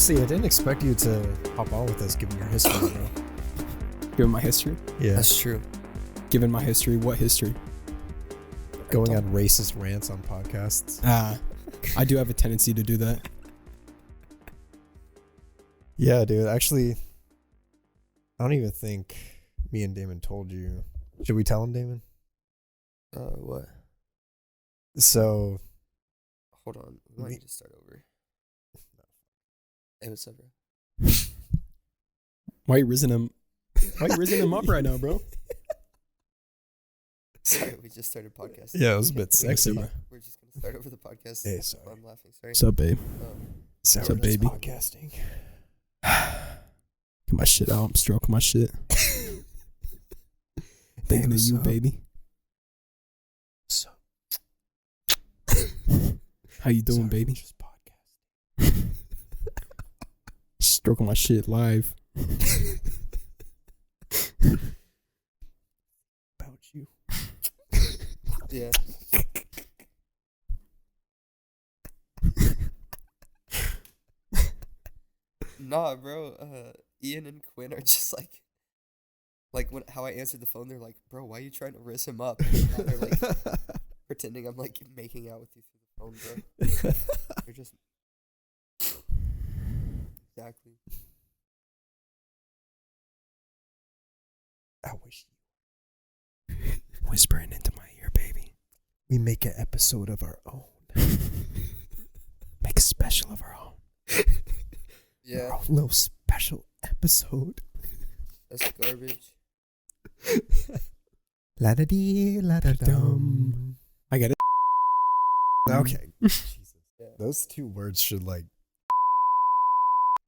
Honestly, I didn't expect you to hop on with us given your history, bro. Given my history? Yeah. That's true. Given my history? What history? Going on racist rants on podcasts. I do have a tendency to do that. Yeah, dude. Actually, I don't even think me and Damon told you. Should we tell him, Damon? What? So, Hold on. We might just start over. Hey, what's up, bro? Why you rizzing him? Why you rizzing him up right now, bro? Sorry, we just started podcasting. yeah, it was a bit sexy. We're just gonna start over the podcast. Hey, sorry. I'm laughing. Sorry. What's up, babe? Sorry, What's up, baby? Podcasting. Get my shit out. I'm stroking my shit. Thinking of you, baby. So, How you doing, baby? Just podcast. Stroking my shit live. About you. Yeah. Nah, bro. Ian and Quinn are just like when how I answered the phone. They're like, "Bro, why are you trying to riz him up?" And now they're like pretending I'm like making out with you through the phone, bro. You're just exactly. I wish Whispering into my ear, baby. we make an episode of our own. Make a special of our own. Yeah, Our little special episode. that's garbage. La da dee, la da dum. I get it. Okay. Jesus. Yeah. Those two words should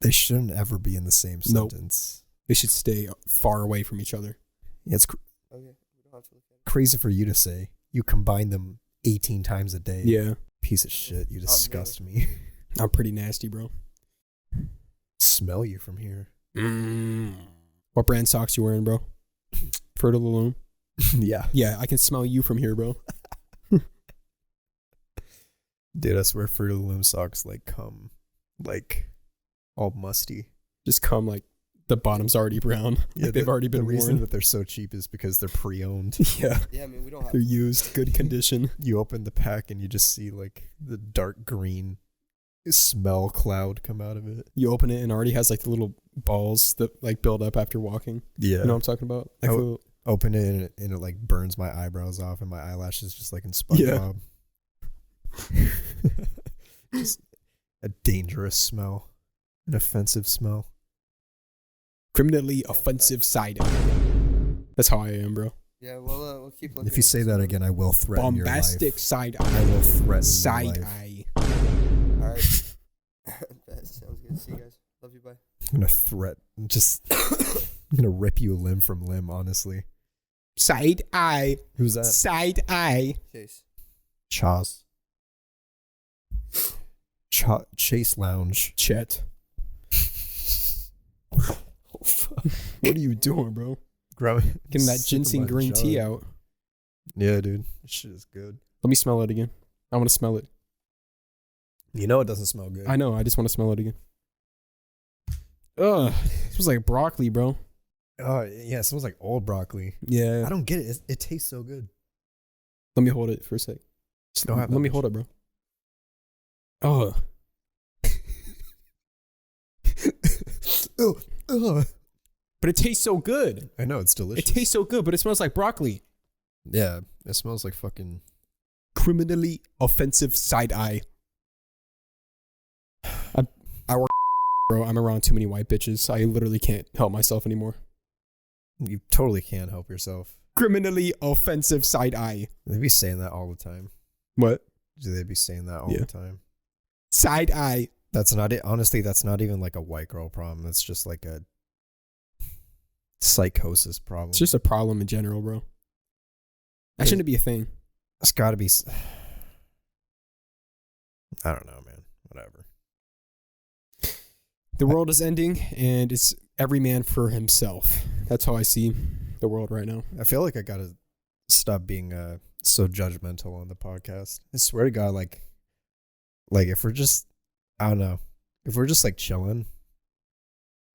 they shouldn't ever be in the same Nope. sentence. They should stay far away from each other. Yeah, it's Okay, we don't have to look at it. crazy for you to say. You combine them 18 times a day. Yeah. Piece of shit. You disgust me. I'm pretty nasty, bro. Smell you from here. What brand socks you wearing, bro? Fruit of the Loom? Yeah. Yeah, I can smell you from here, bro. Dude, I swear Fruit of the Loom socks come all musty. Just come like the bottom's already brown. Yeah, Like they've already been the reason worn. that they're so cheap is because they're pre-owned. Yeah. Yeah, I mean we don't have They're to. used, good condition. You open the pack and you just see the dark green smell cloud come out of it. You open it and it already has like the little balls that like build up after walking. Yeah. You know what I'm talking about? Like Oh. Open it and it burns my eyebrows off and my eyelashes just like in SpongeBob. Just a dangerous smell. An offensive smell. criminally offensive side eye. That's how I am, bro. Yeah, we'll keep looking. If you say that again, I will threaten your life. Bombastic side I eye. will threaten Side your life. eye. All right. That sounds good. See you guys. Love you. Bye. I'm gonna rip you limb from limb, honestly. Side eye. Who's that? Side eye. Chase. Chaz. Chase Lounge. Chet. Oh, fuck. What are you doing, bro? Getting that ginseng green tea out. Yeah, dude. This shit is good. Let me smell it again. I want to smell it. You know it doesn't smell good. I know. I just want to smell it again. Ugh. This was like broccoli, bro. Oh, yeah. It smells like old broccoli. Yeah. I don't get it. It tastes so good. Let me hold it for a sec. Don't have Let that me much. hold it, bro. Oh. But it tastes so good. I know. It's delicious. It tastes so good, but it smells like broccoli. Yeah. It smells like fucking... Criminally offensive side eye. I work, bro. I'm around too many white bitches. I literally can't help myself anymore. You totally can't help yourself. Criminally offensive side eye. They be saying that all the time. What? Do they be saying that all Yeah. the time? Side eye. That's not it. Honestly, that's not even like a white girl problem. That's just like a psychosis problem. It's just a problem in general, bro. That shouldn't be a thing. It's got to be. I don't know, man. Whatever. The world is ending, and it's every man for himself. That's how I see the world right now. I feel like I gotta stop being so judgmental on the podcast. I swear to God, like if we're just, I don't know, if we're just like chilling,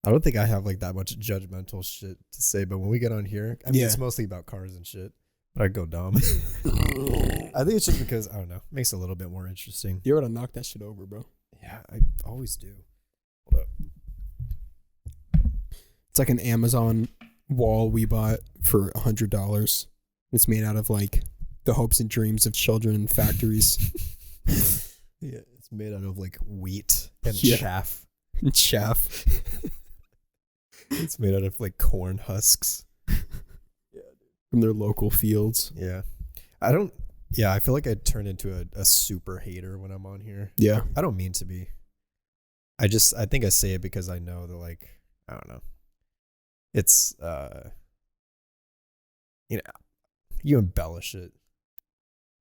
I don't think I have like that much judgmental shit to say. But when we get on here, I mean, it's mostly about cars and shit. But I go dumb. I think it's just because, I don't know, makes it a little bit more interesting. You ought to knock that shit over, bro. Yeah, I always do. Hold up. It's like an Amazon wall we bought for $100. It's made out of like the hopes and dreams of children in factories. Yeah, it's made out of like wheat and chaff. And chaff. It's made out of like corn husks. From their local fields. Yeah. I feel like I turn into a super hater when I'm on here. Yeah. I don't mean to be. I think I say it because I know that, like, I don't know. It's, you embellish it.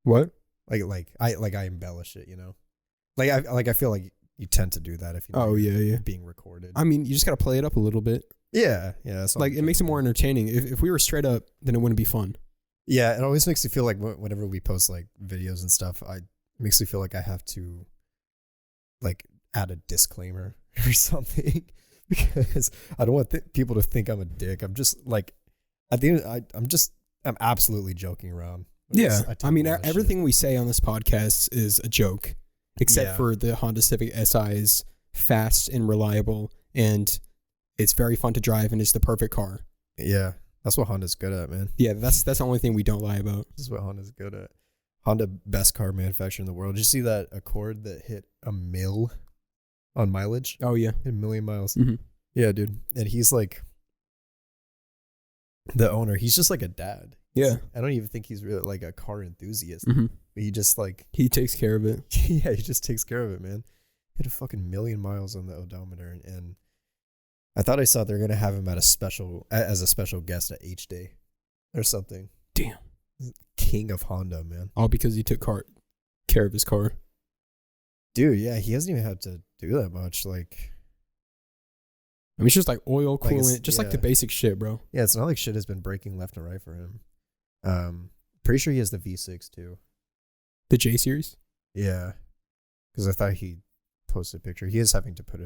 What? Like I embellish it, you know? I feel like you tend to do that if you know you're being recorded. I mean, you just got to play it up a little bit. Yeah. That's like, it makes it more entertaining. If we were straight up, then it wouldn't be fun. Yeah, it always makes me feel like whenever we post like videos and stuff, it makes me feel like I have to like add a disclaimer or something because I don't want people to think I'm a dick. I'm just like, at the end, I'm absolutely joking around. Yeah, I mean, everything we say on this podcast is a joke, except for the Honda Civic Si is fast and reliable, and it's very fun to drive, and it's the perfect car. Yeah, that's what Honda's good at, man. Yeah, that's the only thing we don't lie about. This is what Honda's good at. Honda, best car manufacturer in the world. Did you see that Accord that hit 1 mil on mileage? Oh, yeah. Hit 1 million miles. Mm-hmm. Yeah, dude. And he's like, the owner, he's just like a dad. Yeah. I don't even think he's really like a car enthusiast. Mm-hmm. But he just like... He takes care of it. Yeah, he just takes care of it, man. Hit a fucking 1 million miles on the odometer. And I thought I saw they're going to have him as a special guest at H-Day or something. Damn. King of Honda, man. All because he took care of his car. Dude, yeah, he hasn't even had to do that much. Like, I mean, it's just like oil, coolant, like just like the basic shit, bro. Yeah, it's not like shit has been breaking left and right for him. Pretty sure he has the V6 too. The J series? Yeah, because I thought he posted a picture. He is having to put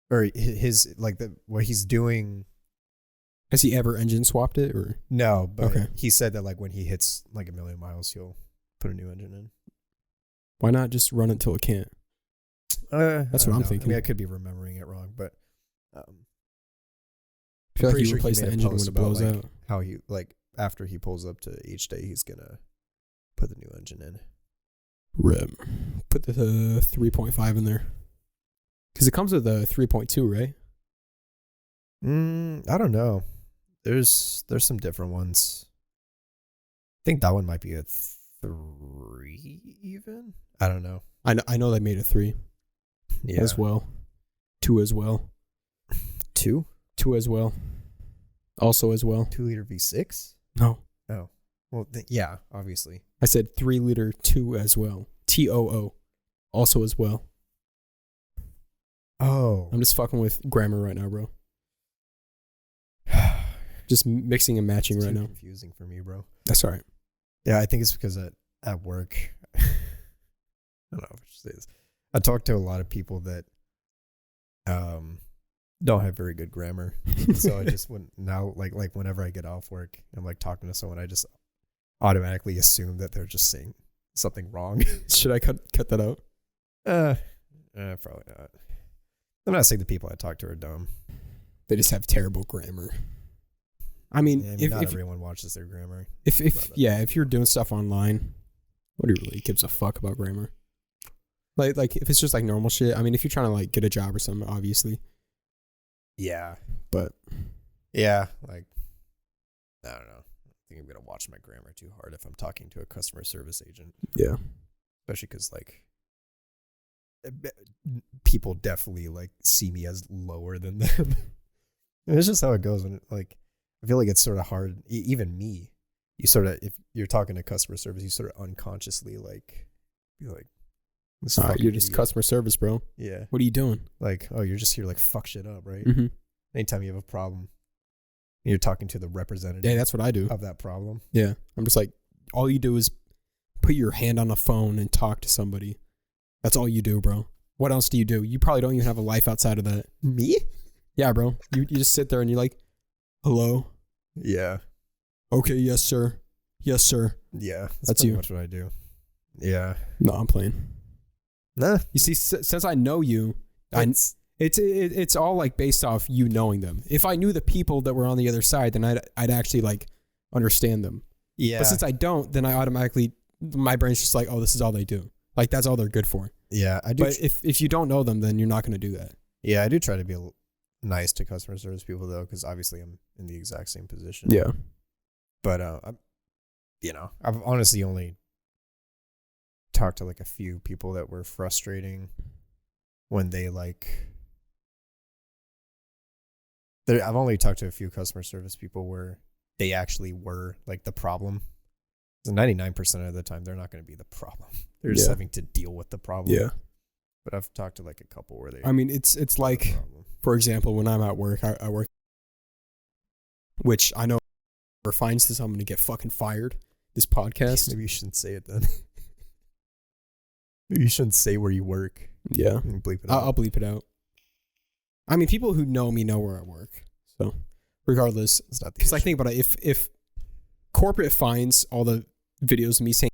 what he's doing. Has he ever engine swapped it or? No, but okay. He said that like when he hits like 1 million miles, he'll put a new engine in. Why not just run it till it can't? That's what I'm thinking. I mean, I could be remembering it wrong, but I feel like pretty you sure replace he the made a engine when post it blows about, out. How he like after he pulls up to H-Day, he's gonna put the new engine in. Rip. Put the 3.5 in there. Because it comes with a 3.2, right? I don't know. There's some different ones. I think that one might be a 3 even. I don't know. I know they made a 3 as well. 2 as well. 2? 2 as well. Also as well. 2-liter V6? No. Oh. Well, yeah, obviously. I said 3-liter 2 as well. TOO. Also as well. Oh. I'm just fucking with grammar right now, bro. Just mixing and matching it's right now. Confusing for me, bro. That's all right. Yeah, I think it's because at work, I don't know if I should say this. I talk to a lot of people that don't have very good grammar. So I just like whenever I get off work, I'm like talking to someone, I just automatically assume that they're just saying something wrong. Should I cut that out? Probably not. I'm not saying the people I talk to are dumb. They just have terrible grammar. I mean, not everyone watches their grammar. If you're doing stuff online, nobody really gives a fuck about grammar. Like if it's just like normal shit. I mean, if you're trying to like get a job or something, obviously. Yeah, but yeah, like I don't know. I think I'm gonna watch my grammar too hard if I'm talking to a customer service agent. Yeah, especially because like people definitely like see me as lower than them. And it's just how it goes when I feel like it's sort of hard. Even me, you sort of, if you're talking to customer service, you sort of unconsciously like be like, you're just customer service, bro. Yeah. What are you doing? Like, oh, you're just here to like fuck shit up, right? Mm-hmm. Anytime you have a problem, and you're talking to the representative. Yeah, that's what I do. Of that problem. Yeah. I'm just like, all you do is put your hand on the phone and talk to somebody. That's all you do, bro. What else do? You probably don't even have a life outside of that. Me? Yeah, bro. You just sit there and you're like, hello? Yeah. Okay, yes, sir. Yes, sir. Yeah. That's pretty you. much what I do. Yeah. No, I'm playing. Nah. You see, since I know you, it's all like based off you knowing them. If I knew the people that were on the other side, then I'd actually like understand them. Yeah. But since I don't, then I automatically, my brain's just like, oh, this is all they do. Like, that's all they're good for. Yeah, I do. But if you don't know them, then you're not going to do that. Yeah, I do try to be nice to customer service people though, because obviously I'm in the exact same position. Yeah. But I've honestly only talked to like a few people that were frustrating when they like. I've only talked to a few customer service people where they actually were like the problem. So 99% of the time, they're not going to be the problem. They're just having to deal with the problem. Yeah. But I've talked to like a couple where they. I mean, it's like, for example, when I'm at work, I work, which I know if finds this, I'm going to get fucking fired. This podcast. Maybe you shouldn't say it then. Maybe you shouldn't say where you work. Yeah. Bleep it out. I'll bleep it out. I mean, people who know me know where I work. So, regardless, it's not because I think about it. If corporate finds all the videos of me saying,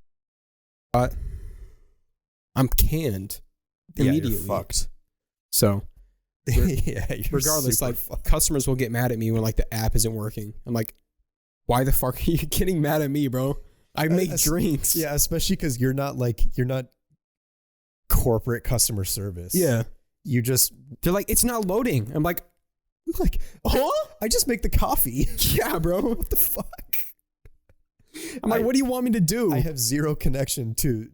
I'm canned immediately. You're fucked. So, regardless, like fucked. Customers will get mad at me when like the app isn't working. I'm like, why the fuck are you getting mad at me, bro? I make drinks. Yeah, especially because you're not corporate customer service. Yeah. They're like, it's not loading. I'm like, huh? I just make the coffee. Yeah, bro. What the fuck? I'm like, what do you want me to do? I have zero connection to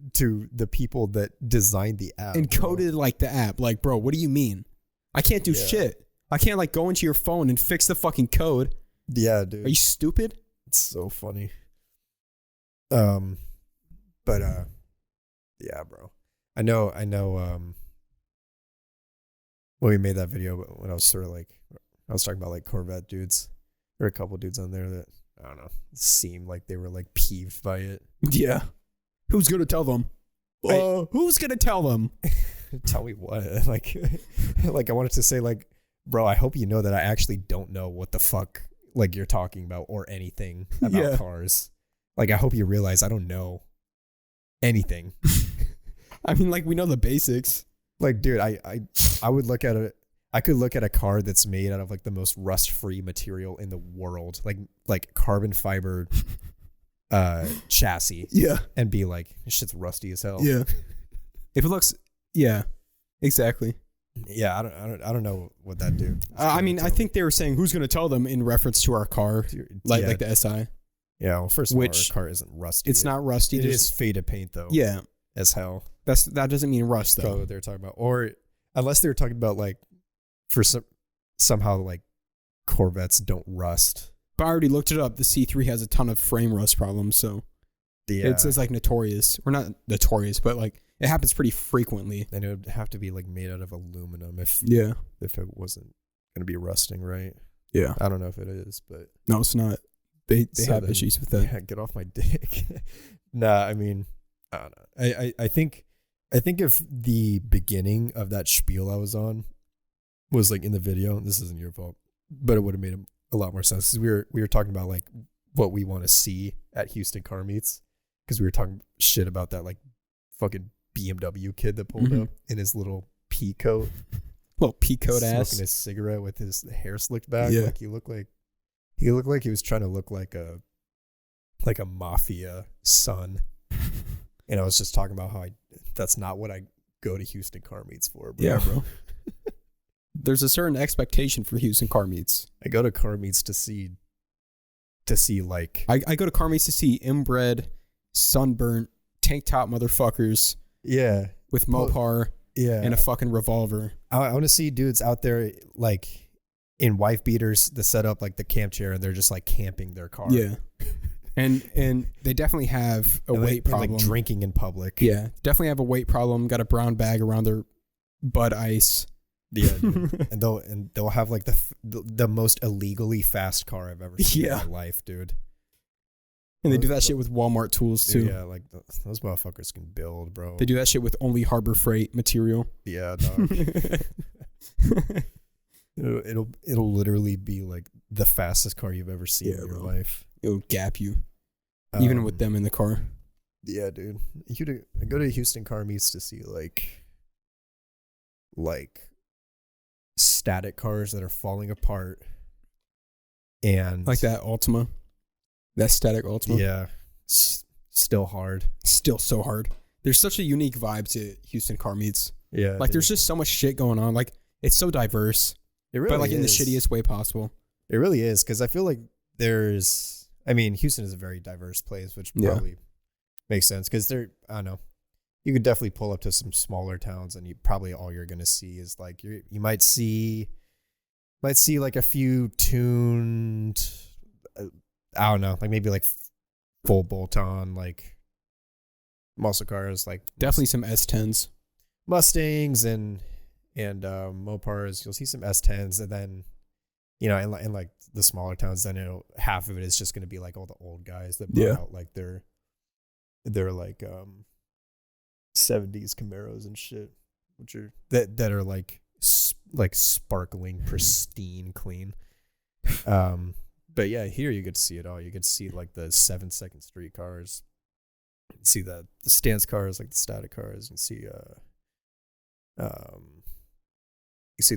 the people that designed the app. And coded like the app. Like, bro, what do you mean? I can't do shit. I can't like go into your phone and fix the fucking code. Yeah, dude. Are you stupid? It's so funny. Yeah, bro. I know when we made that video, when I was sort of like, I was talking about like Corvette dudes. There were a couple dudes on there that, I don't know, seemed like they were like peeved by it. Yeah. Who's going to tell them? Who's going to tell them? Tell me what? Like I wanted to say like, bro, I hope you know that I actually don't know what the fuck like you're talking about or anything about cars. Like, I hope you realize I don't know anything. I mean, like, we know the basics. Like, dude, I would look at it. I could look at a car that's made out of like the most rust-free material in the world, like carbon fiber chassis. Yeah. And be like, this shit's rusty as hell. Yeah. If it looks, yeah, exactly. Yeah, I don't know what that do. I mean, I think they were saying who's going to tell them in reference to our car, like the SI. Yeah, well, first of all, our car isn't rusty. It's not rusty. It is faded paint though. Yeah, as hell. That doesn't mean rust though. Probably what they're talking about, or unless they were talking about like for somehow like Corvettes don't rust. But I already looked it up. The C3 has a ton of frame rust problems, so it's like notorious. Or not notorious, but like it happens pretty frequently. And it would have to be like made out of aluminum if it wasn't gonna be rusting, right? Yeah, I don't know if it is, but no, it's not. They have issues with that. Yeah, get off my dick. Nah, I mean, I don't know. I think if the beginning of that spiel I was on was like in the video, this isn't your fault, but it would have made a lot more sense because we were talking about like what we want to see at Houston car meets because we were talking shit about that like fucking BMW kid that pulled up in his little pea coat, little pea coat ass, smoking his cigarette with his hair slicked back. Yeah. Like he looked like he was trying to look like a mafia son. And I was just talking about how that's not what I go to Houston car meets for, bro. Yeah, bro. There's a certain expectation for Houston car meets. I go to car meets to see like I go to car meets to see inbred, sunburnt, tank top motherfuckers. Yeah. With Mopar. Yeah. And a fucking revolver. I want to see dudes out there like in wife beaters that set up like the camp chair and they're just like camping their car. Yeah. And they definitely have a weight problem. Like drinking in public. Yeah. Definitely have a weight problem. Got a brown bag around their Bud Ice. Yeah. Dude. and they'll have like the most illegally fast car I've ever seen in my life, dude. And they do that shit with Walmart tools too. Yeah, like those motherfuckers can build, bro. They do that shit with only Harbor Freight material. Yeah, dog. it'll literally be like the fastest car you've ever seen in your life. It'll gap you, even with them in the car. Yeah, dude. I go to Houston car meets to see like static cars that are falling apart, and like that Altima, that static Altima. Yeah, still hard. Still so hard. There's such a unique vibe to Houston car meets. Yeah, like there's just so much shit going on. Like it's so diverse. It really but like is. in the shittiest way possible. It really is, because I feel like Houston is a very diverse place, which probably makes sense, because I don't know, you could definitely pull up to some smaller towns and all you're going to see is like, you might see like a few tuned, I don't know, like maybe like full bolt on, like muscle cars, like definitely some S10s, Mustangs and Mopars. You'll see some S10s, and then in like the smaller towns, then half of it is just going to be like all the old guys that brought out like their like 70s Camaros and shit, which are that are like sparkling, pristine, clean. But yeah, here you get to see it all. You get to see like the 7-second street cars, see the stance cars, like the static cars, and see you see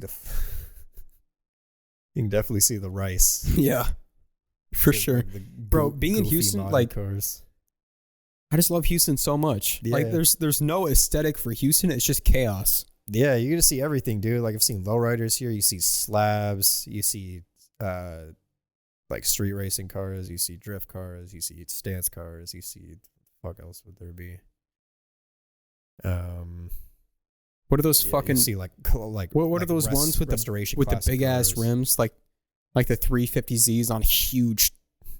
you can definitely see the rice. Yeah, for sure. Bro, being in Houston, like cars. I just love Houston so much. Yeah. Like there's no aesthetic for Houston. It's just chaos. Yeah, you're gonna see everything, dude. Like I've seen lowriders here. You see slabs. You see like street racing cars. You see drift cars. You see stance cars. You see fuck else would there be? What are those fucking? You see like what are those ones with the big ass rims, like the 350Zs on huge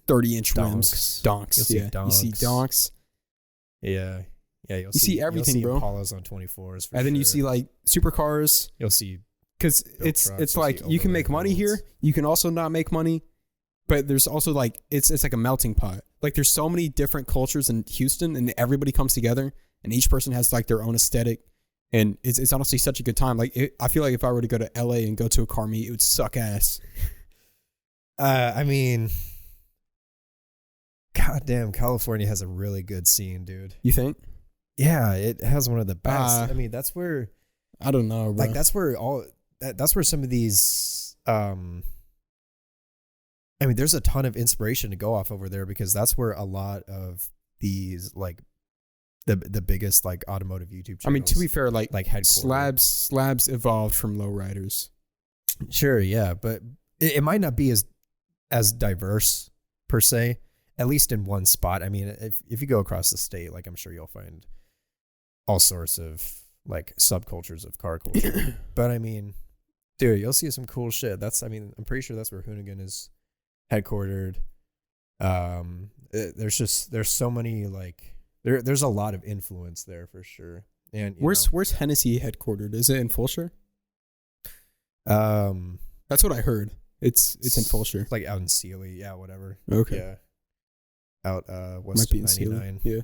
30-inch rims? Donks. You'll see donks. You see donks. Yeah. Yeah, you see everything, you'll see bro. Impalas on 24s, and then you see like supercars. You'll see, because it's like you can make money here. You can also not make money, but there's also like it's like a melting pot. Like there's so many different cultures in Houston, and everybody comes together, and each person has like their own aesthetic, and it's honestly such a good time. Like I feel like if I were to go to LA and go to a car meet, it would suck ass. I mean, goddamn, California has a really good scene, dude. You think? Yeah, it has one of the best. I mean, that's where I don't know, bro. Like that's where some of these I mean, there's a ton of inspiration to go off over there, because that's where a lot of these like the biggest like automotive YouTube channels. I mean, to be fair, like headquarters. slabs evolved from lowriders. Sure, yeah, but it might not be as diverse per se, at least in one spot. I mean, if you go across the state, like I'm sure you'll find all sorts of like subcultures of car culture. But I mean, dude, you'll see some cool shit. I'm pretty sure that's where Hoonigan is headquartered. There's so many like there's a lot of influence there for sure. And where's Hennessy headquartered? Is it in Fulshire? That's what I heard. It's in Fulshire. Like out in Sealy, yeah, whatever. Okay. Yeah. Out west of 99. Yeah.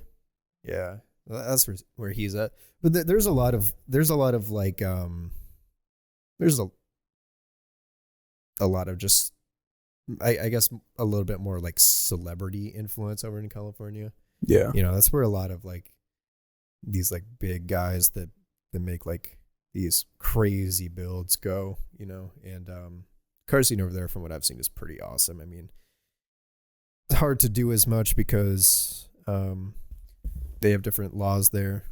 Yeah. That's where he's at. But there's a lot of like there's a lot of just I guess a little bit more like celebrity influence over in California. Yeah. That's where a lot of like these like big guys that make like these crazy builds go, and car scene over there, from what I've seen, is pretty awesome. I mean, it's hard to do as much because they have different laws there.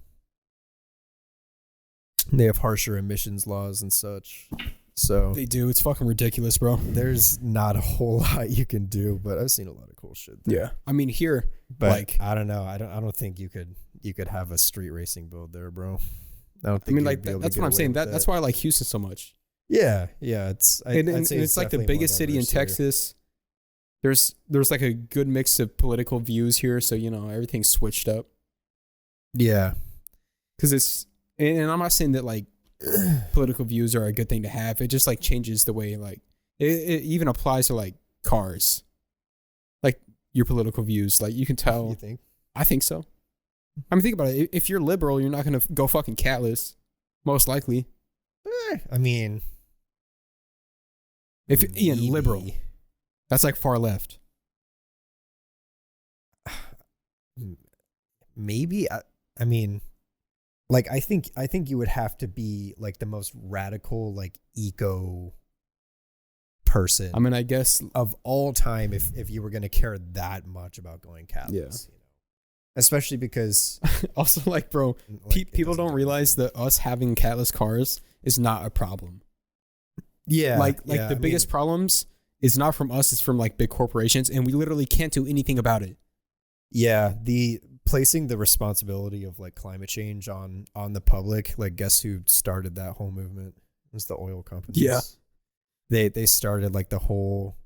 They have harsher emissions laws and such. So they do. It's fucking ridiculous, bro. There's not a whole lot you can do, but I've seen a lot of cool shit there. Yeah. I mean, here, but like, I don't know. I don't think you could have a street racing build there, bro. I don't think. I mean, like that's what I'm saying. That's why I like Houston so much. Yeah. It's it's like the biggest city in Texas. There's like a good mix of political views here, so everything's switched up. Yeah, because and I'm not saying that like political views are a good thing to have. It just like changes the way like it even applies to like cars. Like your political views. Like, you can tell. You think? I think so. I mean, think about it. If you're liberal, you're not going to go fucking catless. Most likely. I mean, if Ian, liberal, that's like far left. Maybe. I mean, like, I think you would have to be like the most radical, like, eco person. I mean, I guess of all time, if you were going to care that much about going catless. Yeah. You know? Especially because also, like, bro, like, people don't realize that us having catless cars is not a problem. Yeah. Like the biggest problems is not from us, it's from like big corporations, and we literally can't do anything about it. Yeah, the placing the responsibility of like climate change on the public, like, guess who started that whole movement? It was the oil companies. Yeah. They started like the whole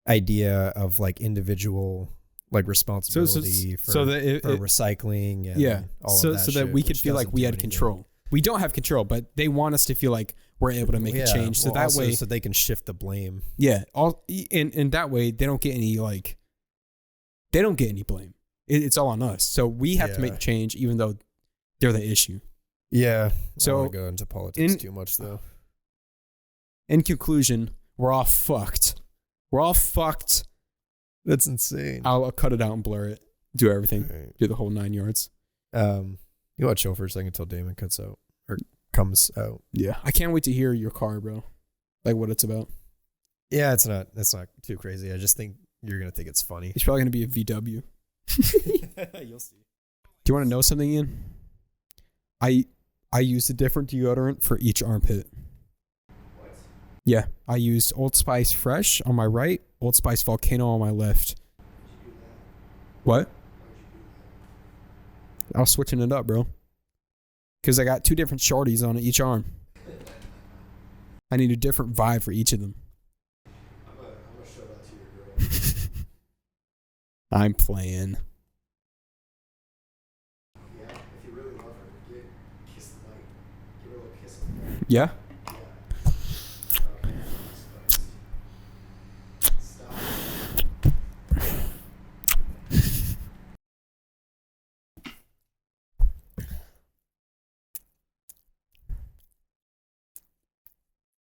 idea of like individual like responsibility for recycling and all of that so that we could feel like we had control. We don't have control, but they want us to feel like we're able to make a change. So that way, so they can shift the blame. Yeah, and that way they don't get any blame. It's all on us. So we have to make the change, even though they're the issue. Yeah. So I don't want to go into politics too much, though. In conclusion, we're all fucked. We're all fucked. That's insane. I'll cut it out and blur it. Do everything. Right. Do the whole 9 yards. You watch chill for a second until Damon cuts out or comes out. Yeah. I can't wait to hear your car, bro. Like, what it's about. Yeah, it's not too crazy. I just think you're gonna think it's funny. It's probably gonna be a VW. You'll see. Do you want to know something, Ian? I used a different deodorant for each armpit. What? Yeah, I used Old Spice Fresh on my right, Old Spice Volcano on my left. How'd you do that? What? How'd you do that? I was switching it up, bro. Because I got 2 different shorties on each arm. I need a different vibe for each of them. I'm gonna show that to your girl. I'm playing. Yeah, if you really love her, kiss the mic. Give her a little kiss on the mic. Yeah?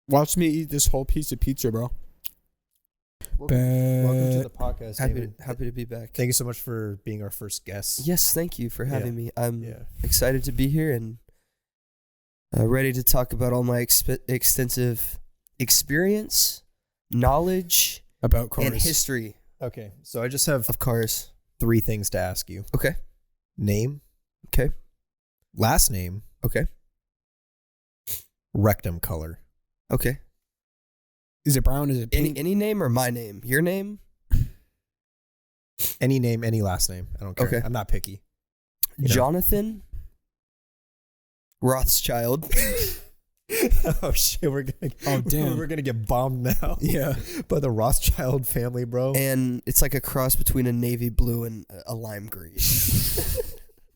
Watch me eat this whole piece of pizza, bro. Welcome to the podcast. Happy to be back. Thank you so much for being our first guest. Yes, thank you for having me. I'm Yeah. excited to be here and ready to talk about all my extensive experience, knowledge, About cars. and history Okay, so I just have of cars. 3 things to ask you. Okay. Name. Okay. Last name. Okay. Rectum color. Okay. Is it brown? Is it pink? Any name or my name? Your name? Any name, any last name. I don't care. Okay. I'm not picky. You know. Jonathan Rothschild. Oh shit, we're gonna get bombed now. Yeah. By the Rothschild family, bro. And it's like a cross between a navy blue and a lime green.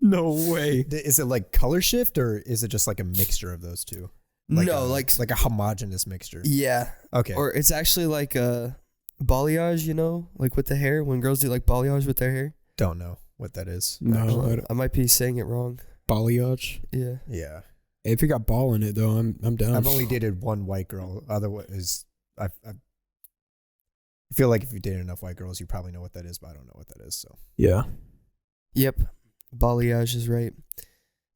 No way. Is it like color shift or is it just like a mixture of those two? Like a homogenous mixture. Yeah. Okay. Or it's actually like a balayage, like with the hair, when girls do like balayage with their hair. Don't know what that is. No. I might be saying it wrong. Balayage? Yeah. Yeah. If you got ball in it, though, I'm down. I've only dated one white girl. Otherwise, I feel like if you dated enough white girls, you probably know what that is, but I don't know what that is. So Yeah. Yep. Balayage is right.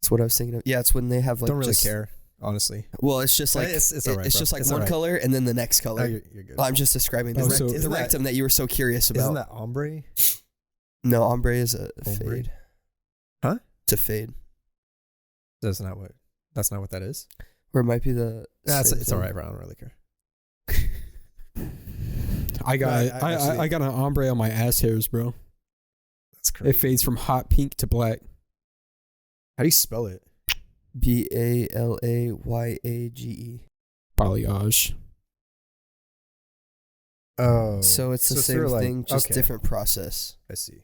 That's what I was thinking of. Yeah, it's when they have like don't really care, honestly. Well, it's just like it's all right, it's bro. just like It's one all right. color and then the next color. Oh, you're good. Well, I'm just describing the, so the isn't rectum that you were so curious about. Isn't that ombre? No, ombre is a Ombre? fade. Huh? It's a fade. That's not what that is. Or it might be the. It's all right, bro. I don't really care. I got an ombre on my ass hairs, bro. That's crazy. It fades from hot pink to black. How do you spell it? Balayage. Balayage. Oh. So it's the it's same sort of like- thing, just okay. different process. I see.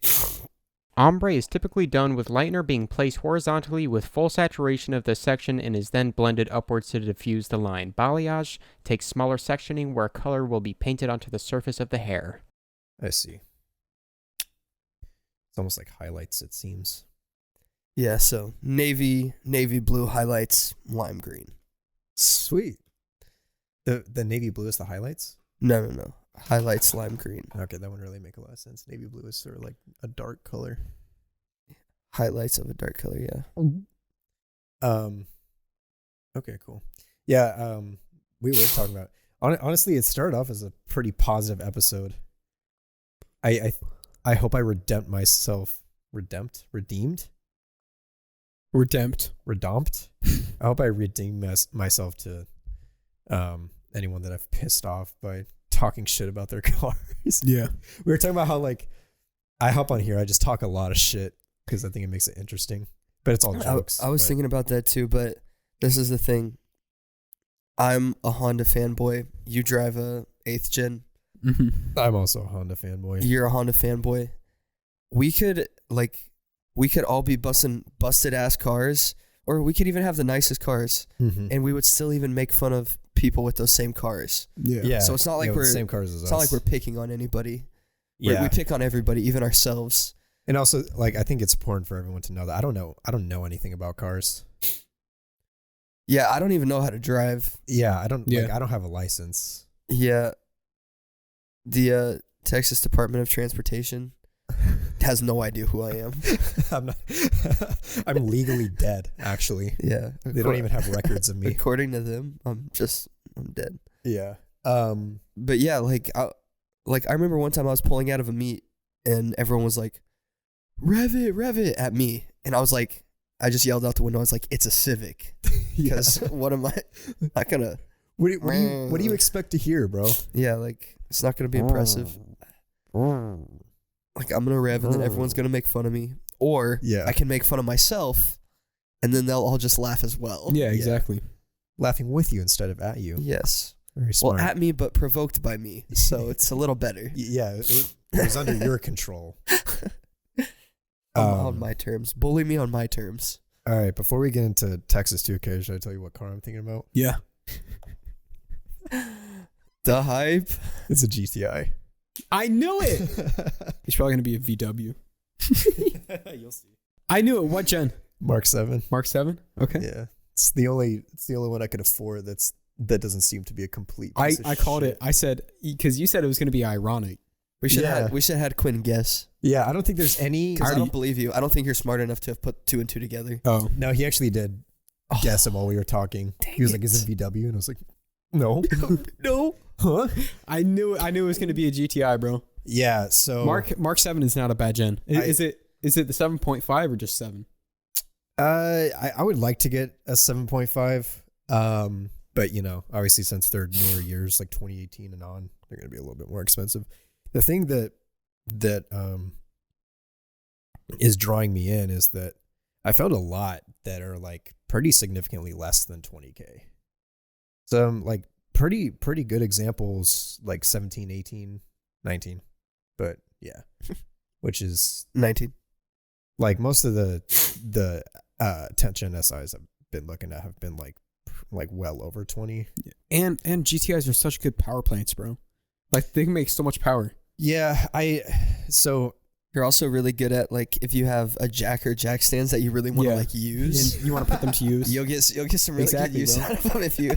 Ombre is typically done with lightener being placed horizontally with full saturation of the section and is then blended upwards to diffuse the line. Balayage takes smaller sectioning where color will be painted onto the surface of the hair. I see. It's almost like highlights, it seems. Yeah, so navy blue highlights, lime green. Sweet. The navy blue is the highlights? No. Highlights, lime green. Okay, that wouldn't really make a lot of sense. Navy blue is sort of like a dark color. Highlights of a dark color, yeah. Okay, cool. Yeah, we were talking about. Honestly, it started off as a pretty positive episode. I hope I redeemed myself. Redeemed. I hope I redeemed myself to anyone that I've pissed off by talking shit about their cars. Yeah. We were talking about how like I hop on here, I just talk a lot of shit because I think it makes it interesting. But it's all jokes. I was thinking about that too, but this is the thing. I'm a Honda fanboy. You drive a 8th gen. Mm-hmm. I'm also a Honda fanboy. You're a Honda fanboy. We could all be busted ass cars, or we could even have the nicest cars, and we would still even make fun of people with those same cars. Yeah. So it's not like we're the same cars as us. It's not like we're picking on anybody. Yeah. We pick on everybody, even ourselves. And also, like, I think it's important for everyone to know that I don't know anything about cars. Yeah, I don't even know how to drive. Yeah, I don't have a license. Yeah. The Texas Department of Transportation has no idea who I am. I'm legally dead, actually. Yeah. They don't even have records of me. According to them, I'm dead. Yeah. But yeah, I remember one time I was pulling out of a meet and everyone was like, rev it at me. And I was like, I just yelled out the window. I was like, it's a Civic. Because what am I not gonna? What do you expect to hear, bro? Yeah, like it's not gonna be impressive. Like I'm gonna rev and then everyone's gonna make fun of me, or I can make fun of myself, and then they'll all just laugh as well. Yeah, exactly. Laughing with you instead of at you. Yes. Very smart. Well, at me, but provoked by me, so it's a little better. Yeah, it was under your control. On my terms. Bully me on my terms. All right, before we get into Texas 2K, should I tell you what car I'm thinking about? Yeah. The hype. It's a GTI. I knew it. It's probably going to be a VW. You'll see. I knew it. What gen? Mark 7. Mark 7? Okay. Yeah. It's the only one I could afford that doesn't seem to be a complete piece of I called shit. it. I said, because you said it was going to be ironic. We should have had Quinn guess. Yeah, I don't think there's any. Because I don't believe you. I don't think you're smart enough to have put 2 and 2 together. Oh. No, he actually did guess it while we were talking. He was like, is it VW? And I was like, no. No. Huh? I knew it was going to be a GTI, bro. Yeah, so Mark 7 is not a bad gen. Is it the 7.5 or just 7? I would like to get a 7.5. But obviously since they're newer years like 2018 and on, they're going to be a little bit more expensive. The thing that is drawing me in is that I found a lot that are like pretty significantly less than 20K. Some like pretty good examples like 17, 18, 19. But yeah, which is 19. Like most of the 10-gen SIs I've been looking at have been like well over 20. And GTIs are such good power plants, bro. Like they can make so much power. Yeah, so you're also really good at like if you have a jack or jack stands that you really want to like use. And you want to put them to use. You'll get some really good use out of them if you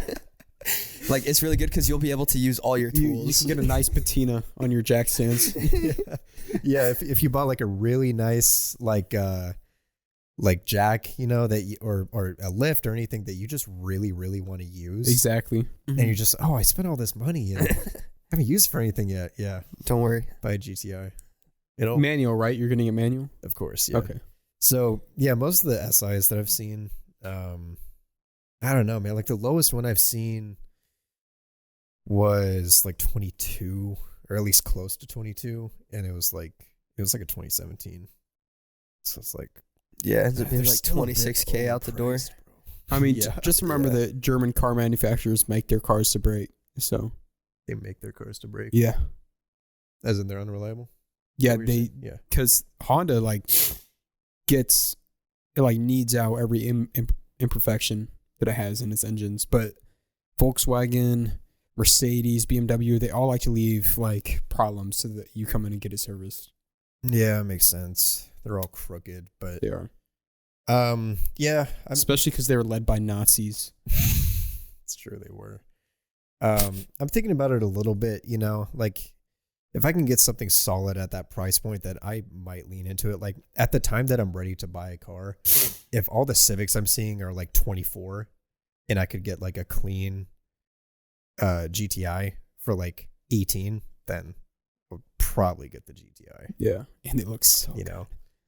like. It's really good because you'll be able to use all your tools. You can get a nice patina on your jack stands. Yeah, if you bought like a really nice like jack, that or a lift or anything that you just really want to use. Exactly. And you're just I spent all this money and I haven't used it for anything yet. Yeah. Don't worry. Buy a GTI. Manual, right? You're getting a manual? Of course. Yeah. Okay. So yeah, most of the SIs that I've seen, I don't know, man. Like the lowest one I've seen was like 22, or at least close to 22, and it was like a 2017. So it's like it ends up being like 26K out the door. Bro. I mean, just remember that German car manufacturers make their cars to break. So they make their cars to break. Yeah. As in they're unreliable. Yeah, because Honda needs out every imperfection that it has in its engines, but Volkswagen, Mercedes, BMW, they all like to leave like problems so that you come in and get it serviced. Yeah, makes sense. They're all crooked, but They are. yeah, Especially because they were led by Nazis. it's true they were. I'm thinking about it a little bit, you know, like if I can get something solid at that price point, that I might lean into it. Like at the time that I'm ready to buy a car, if all the Civics I'm seeing are like 24 and I could get like a clean GTI for like 18, then I'll probably get the GTI. Yeah. And it looks so you good. know.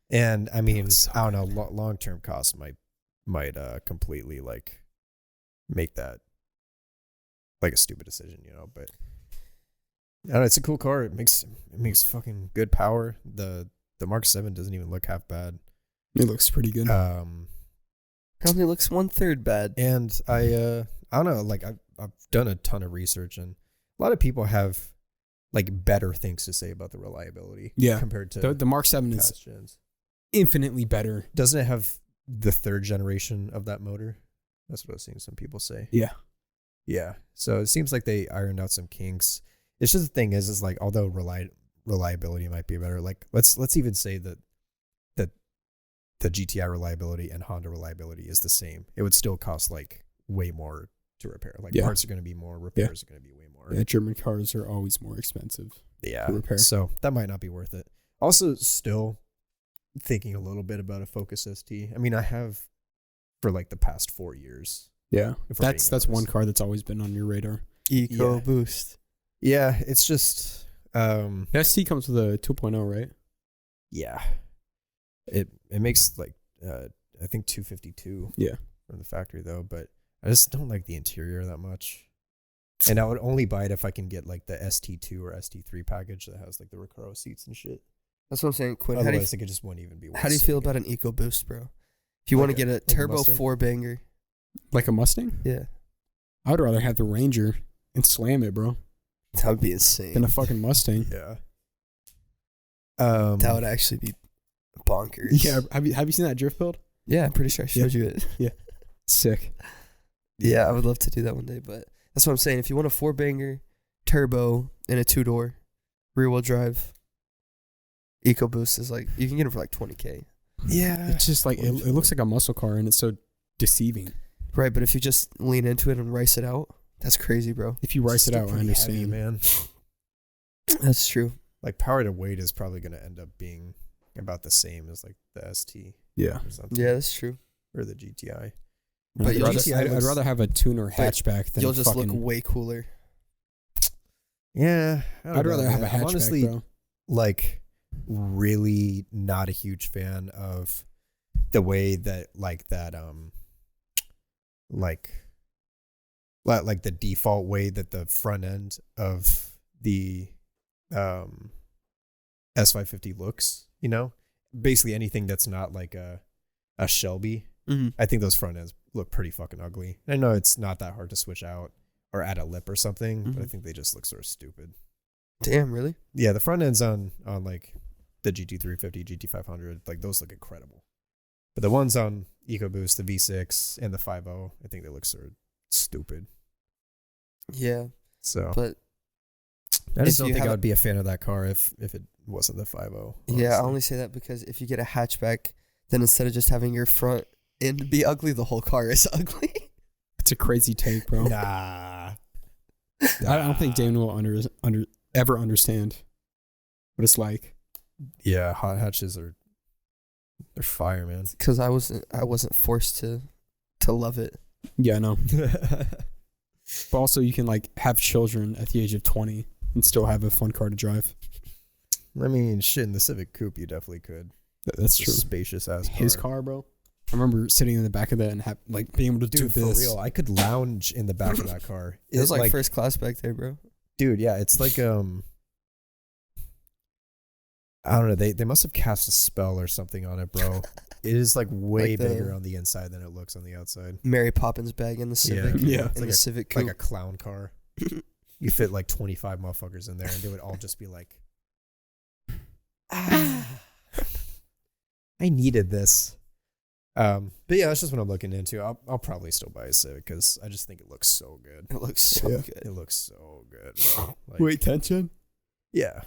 And I mean, So I don't know, long-term costs might completely like make that like a stupid decision, you know, but I don't know, it's a cool car. It makes fucking good power. The Mark 7 doesn't even look half bad. It looks pretty good. Probably looks 1/3 bad. And I don't know, like I've done a ton of research, and a lot of people have like better things to say about the reliability. Yeah. Compared to The Mark 7 is past gens. infinitely better. Doesn't it have the third generation of that motor? That's what I've seen some people say. Yeah. Yeah. So it seems like they ironed out some kinks. It's just the thing is like, although reliability might be better, like let's even say that the GTI reliability and Honda reliability is the same. It would still cost like way more to repair. Like parts are going to be more, repairs are going to be way more. Yeah, German cars are always more expensive. Yeah. To repair. So that might not be worth it. Also, still thinking a little bit about a Focus ST. I mean, I have for like the past 4 years. Yeah. If we're That's being one honest. car that's always been on your radar. EcoBoost. Yeah, it's just The ST comes with a 2.0, right? yeah. It makes like I think 252 from the factory though, but I just don't like the interior that much. And I would only buy it if I can get like the ST2 or ST3 package that has like the Recaro seats and shit. That's what I'm saying, Quinn. Otherwise, I think it just wouldn't even be worth How do you feel sitting about in. an EcoBoost, bro? If you Like want to get a like a turbo Mustang? 4-banger. Like a Mustang? Yeah. I would rather have the Ranger and slam it, bro, That would be insane. than a fucking Mustang. Yeah. That would actually be bonkers. Yeah. Have you seen that drift build? Yeah, I'm pretty sure I showed you it. Sick. Yeah, I would love to do that one day, but that's what I'm saying. If you want a 4-banger, turbo, and a 2-door, rear-wheel drive, EcoBoost is like, you can get it for like $20K. Yeah. It's just like, it looks like a muscle car and it's so deceiving. Right, but if you just lean into it and rice it out, that's crazy, bro. If you rice it Still out, I pretty understand. heavy, man. That's true. Like power to weight is probably going to end up being about the same as like the ST Yeah. or something. Yeah, that's true. Or the GTI. But I'd you'll rather, just- I'd rather have a tuner hatchback than You'll a just look fucking, way cooler. Yeah. I don't I'd know, rather have a man. hatchback, I'm honestly bro. like really not a huge fan of the way that like the default way that the front end of the S550 looks, you know? Basically anything that's not like a Shelby. Mm-hmm. I think those front ends look pretty fucking ugly. I know it's not that hard to switch out or add a lip or something, but I Mhm. think they just look sort of stupid. Damn, really? Yeah, the front ends on like the GT350, GT500, like those look incredible. But the ones on EcoBoost, the V6, and the 5.0, I think they look sort of stupid. Yeah, So but I just if don't you think I have would be a fan of that car if it wasn't the 5.0. yeah, I honestly. only say that because if you get a hatchback, then instead of just having your front end be ugly, the whole car is ugly. It's a crazy take, bro. Nah. I don't think Damon will ever understand what it's like. Yeah, hot hatches they're fire, man. Because I wasn't forced to love it. Yeah, I know. But also, you can like have children at the age of 20 and still have a fun car to drive. I mean, shit, in the Civic Coupe, you definitely could. That's It's a true. spacious ass car. His car, bro. I remember sitting in the back of that and like being able to do Dude, for this. real, I could lounge in the back of that car. It was It's like first class back there, bro. dude, yeah, it's like I don't know, they must have cast a spell or something on it, bro. It is like way Like the- bigger on the inside than it looks on the outside. Mary Poppins bag in the Civic. Yeah. It's In like the a, Civic Coupe. like a clown car. You fit like 25 motherfuckers in there and they would all just be like, I needed this. But yeah, that's just what I'm looking into. I'll probably still buy a Civic because I just think it looks so good. It looks so Yeah. good. It looks so good. Bro. Like, Wait, tension? yeah.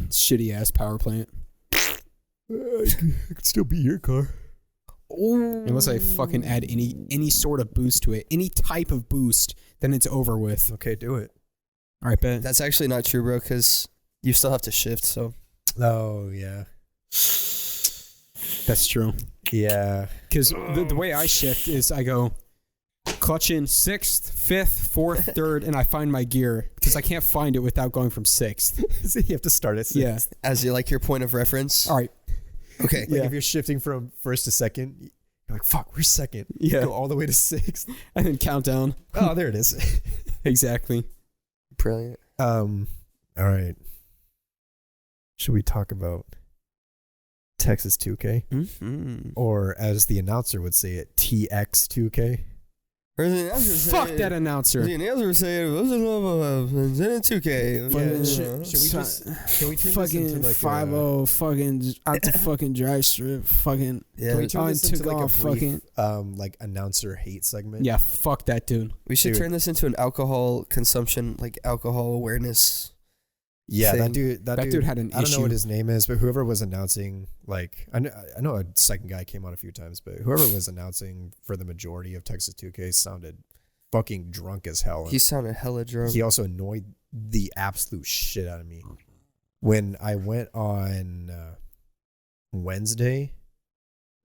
shitty ass power plant. I could still be your car. Unless I fucking add any sort of boost to it, any type of boost, then it's over with. Okay, do it. All right, bet. That's actually not true, bro, because you still have to shift, so. Oh, yeah. That's true. Yeah. Because the way I shift is I go clutch in 6th, 5th, 4th, 3rd, and I find my gear because I can't find it without going from 6th. So you have to start at 6th. Yeah. As your point of reference. All right. Okay. Like if you're shifting from 1st to 2nd, you're like, fuck, we're 2nd. Yeah. Go all the way to 6th. And then count down. Oh, there it is. Exactly. Brilliant. All right. Should we talk about Texas 2K? Mm-hmm. Or as the announcer would say it, TX2K? Fuck that announcer. The announcer would say it was 2K. Should we just can we turn fucking this into like 5-0 fucking out the fucking dry strip fucking can we turn this into took like a off brief, fucking like announcer hate segment? yeah, fuck that dude. We should Dude. turn this into an alcohol consumption, like alcohol awareness. Yeah, thing. that Dude had an I don't know issue. what his name is, but whoever was announcing, like, I know a second guy came on a few times, but whoever was announcing for the majority of Texas 2K sounded fucking drunk as hell. He sounded hella drunk. He also annoyed the absolute shit out of me. When I went on Wednesday,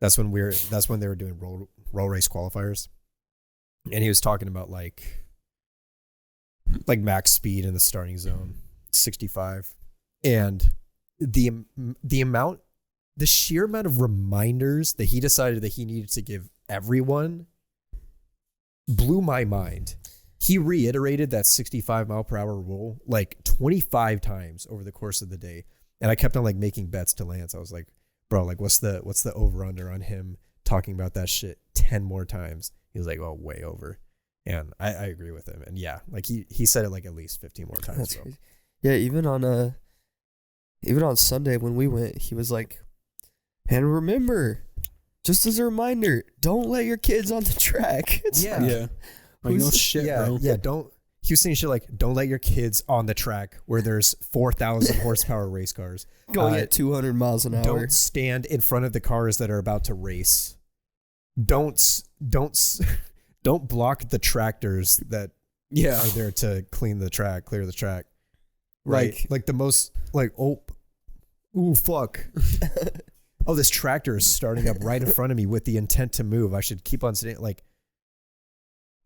that's when they were doing roll race qualifiers, and he was talking about like max speed in the starting zone. 65, and the sheer amount of reminders that he decided that he needed to give everyone blew my mind. He reiterated that 65 mile per hour rule like 25 times over the course of the day, and I kept on like making bets to Lance. I was like, bro, like what's the over under on him talking about that shit 10 more times? He was like, oh, way over. And I agree with him. And yeah, like he said it like at least 15 more times. That's So. crazy. Yeah, even on Sunday when we went, he was like, and remember, just as a reminder, don't let your kids on the track. It's Yeah. like, Yeah. Like no shit, yeah, bro. Yeah, he was saying shit like, don't let your kids on the track where there's 4,000 horsepower race cars. going at 200 miles an hour. Don't stand in front of the cars that are about to race. Don't block the tractors that are there to clear the track. Right? Like the most, like, ooh, fuck. Oh, this tractor is starting up right in front of me with the intent to move. I should keep on sitting. Like,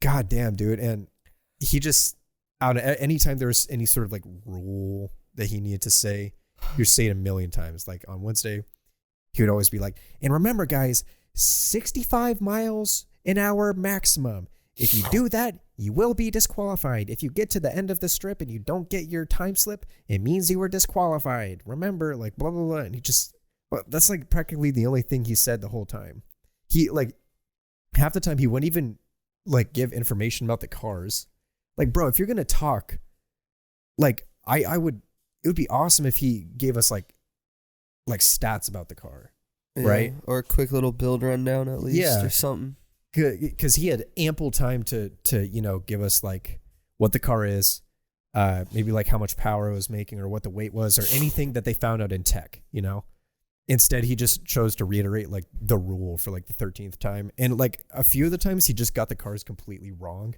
god damn, dude. And he just, anytime there was any sort of like rule that he needed to say, he would say it a million times. Like on Wednesday, he would always be like, and remember, guys, 65 miles an hour maximum. If you do that, you will be disqualified. If you get to the end of the strip and you don't get your time slip, it means you were disqualified. Remember, like, blah, blah, blah. And he just, well, that's like practically the only thing he said the whole time. He, like, half the time he wouldn't even, like, give information about the cars. Like, bro, if you're going to talk, like, I would, it would be awesome if he gave us, like stats about the car, right? Or a quick little build rundown at least, or something. Because he had ample time to give us like what the car is, maybe like how much power it was making or what the weight was or anything that they found out in tech, Instead, he just chose to reiterate like the rule for like the 13th time. And like a few of the times he just got the cars completely wrong.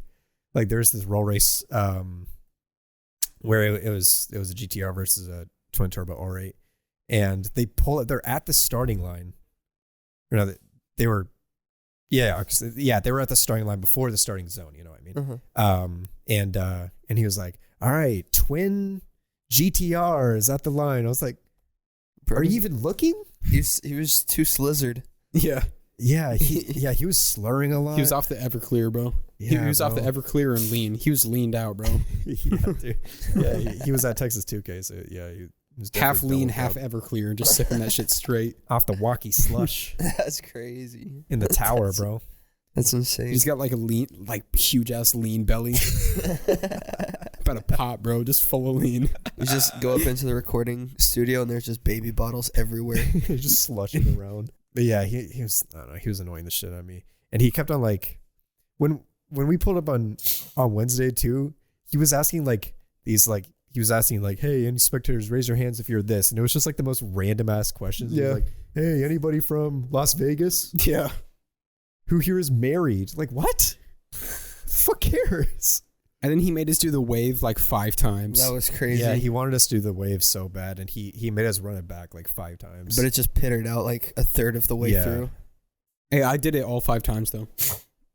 Like there's this roll race where it was a GTR versus a twin turbo R8, and they're at the starting line. They were at the starting line before the starting zone, you know what I mean? And he was like, all right, twin GTR is at the line. I was like, are you even looking? He was too slizzard. Yeah. Yeah, he was slurring a lot. He was off the Everclear, bro. Yeah, he was off the Everclear and lean. He was leaned out, bro. Yeah, dude. Yeah, he was at Texas 2K, so yeah, he was Half lean, doubled half up. Everclear, just sipping that shit straight. Off the walkie slush That's crazy. in the tower, bro. That's insane. He's got like a lean, like huge ass lean belly. About to pop, bro. Just full of lean. You just go up into the recording studio and there's just baby bottles everywhere. Just slushing around. But yeah, he was, I don't know, he was annoying the shit out of me. And he kept on like, when we pulled up on Wednesday too, he was asking like these like he was asking like, hey, any spectators, raise your hands if you're this. And it was just like the most random ass questions. Yeah. Like, hey, anybody from Las Vegas? Yeah. Who here is married? Like, what? Fuck cares? And then he made us do the wave like 5 times. That was crazy. Yeah, he wanted us to do the wave so bad, and he made us run it back like 5 times. But it just pittered out like a third of the way through. Hey, I did it all 5 times though.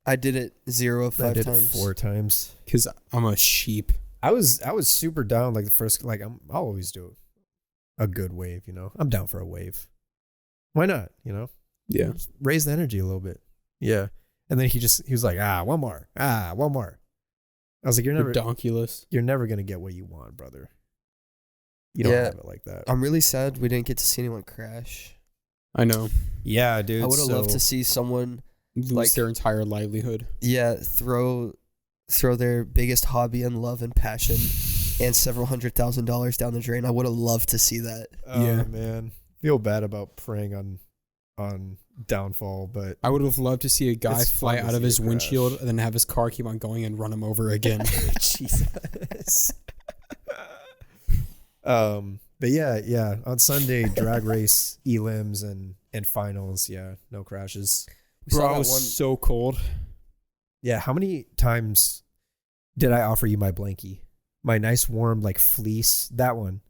I did it 0 of 5 I did times. it 4 times. Because I'm a sheep. I was super down like the first, like I'll always do a good wave, you know. I'm down for a wave. Why not, you know? Yeah. Just raise the energy a little bit. Yeah. And then he was like, one more. One more. I was like, you're never gonna get what you want, brother. You don't have it like that. I'm really sad we didn't get to see anyone crash. I know. Yeah, dude. I would have loved to see someone lose their entire livelihood. Yeah, throw their biggest hobby and love and passion and several $100,000 down the drain. I would have loved to see that. Oh, man. Feel bad about preying on downfall, but I would have loved to see a guy fly out of his windshield crash. and then have his car keep on going and run him over again. Jesus. But yeah. On Sunday, drag race, elims, and finals. Yeah, no crashes. Bro, I was so cold. Yeah, how many times did I offer you my blankie? My nice warm like fleece, that one.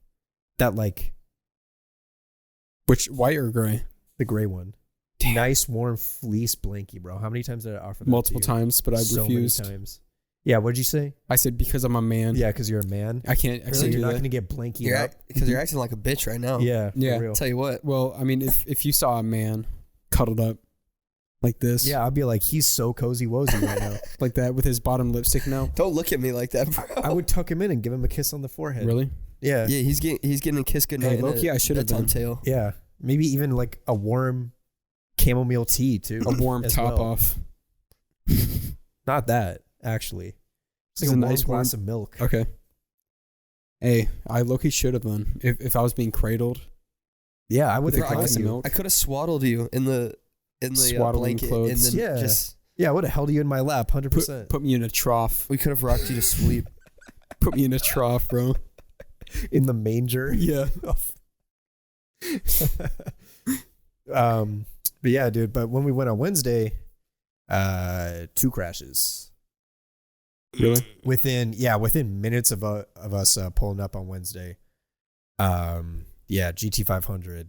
That like Which, white or gray? the gray one. Damn. Nice warm fleece blankie, bro. How many times did I offer that? Multiple to you? times, but I refused. Many times. Yeah, what'd you say? I said because I'm a man. Yeah, because you're a man. I can't So do you're not that. going to get blankie You're up. because you're acting like a bitch right now. Yeah, Yeah. for real. Tell you what. Well, I mean, if you saw a man cuddled up like this, Yeah, I'd be like, he's so cozy wozy right now. like that with his bottom lip sticking out. Don't look at me like that, bro. I would tuck him in and give him a kiss on the forehead. Really? Yeah. Yeah, he's getting a kiss goodnight. Hey, low-key, I should have bedtime done. tail. Yeah. Maybe even like a warm chamomile tea too. A warm as top well. off. Not that, actually. It's Just like a a nice nice glass warm- of milk. Okay. Hey, I low-key should have done. If I was being cradled. Yeah, I would With have a glass held of you. milk. I could have swaddled you in the Swaddling blanket, clothes. and then Yeah. just Yeah, I would have held you in my lap, 100%. Put me in a trough. we could have rocked you to sleep. Put me in a trough, bro. In the manger. Yeah. But yeah, dude. But when we went on Wednesday, 2 crashes. Really? Within minutes of us pulling up on Wednesday. Yeah, GT500.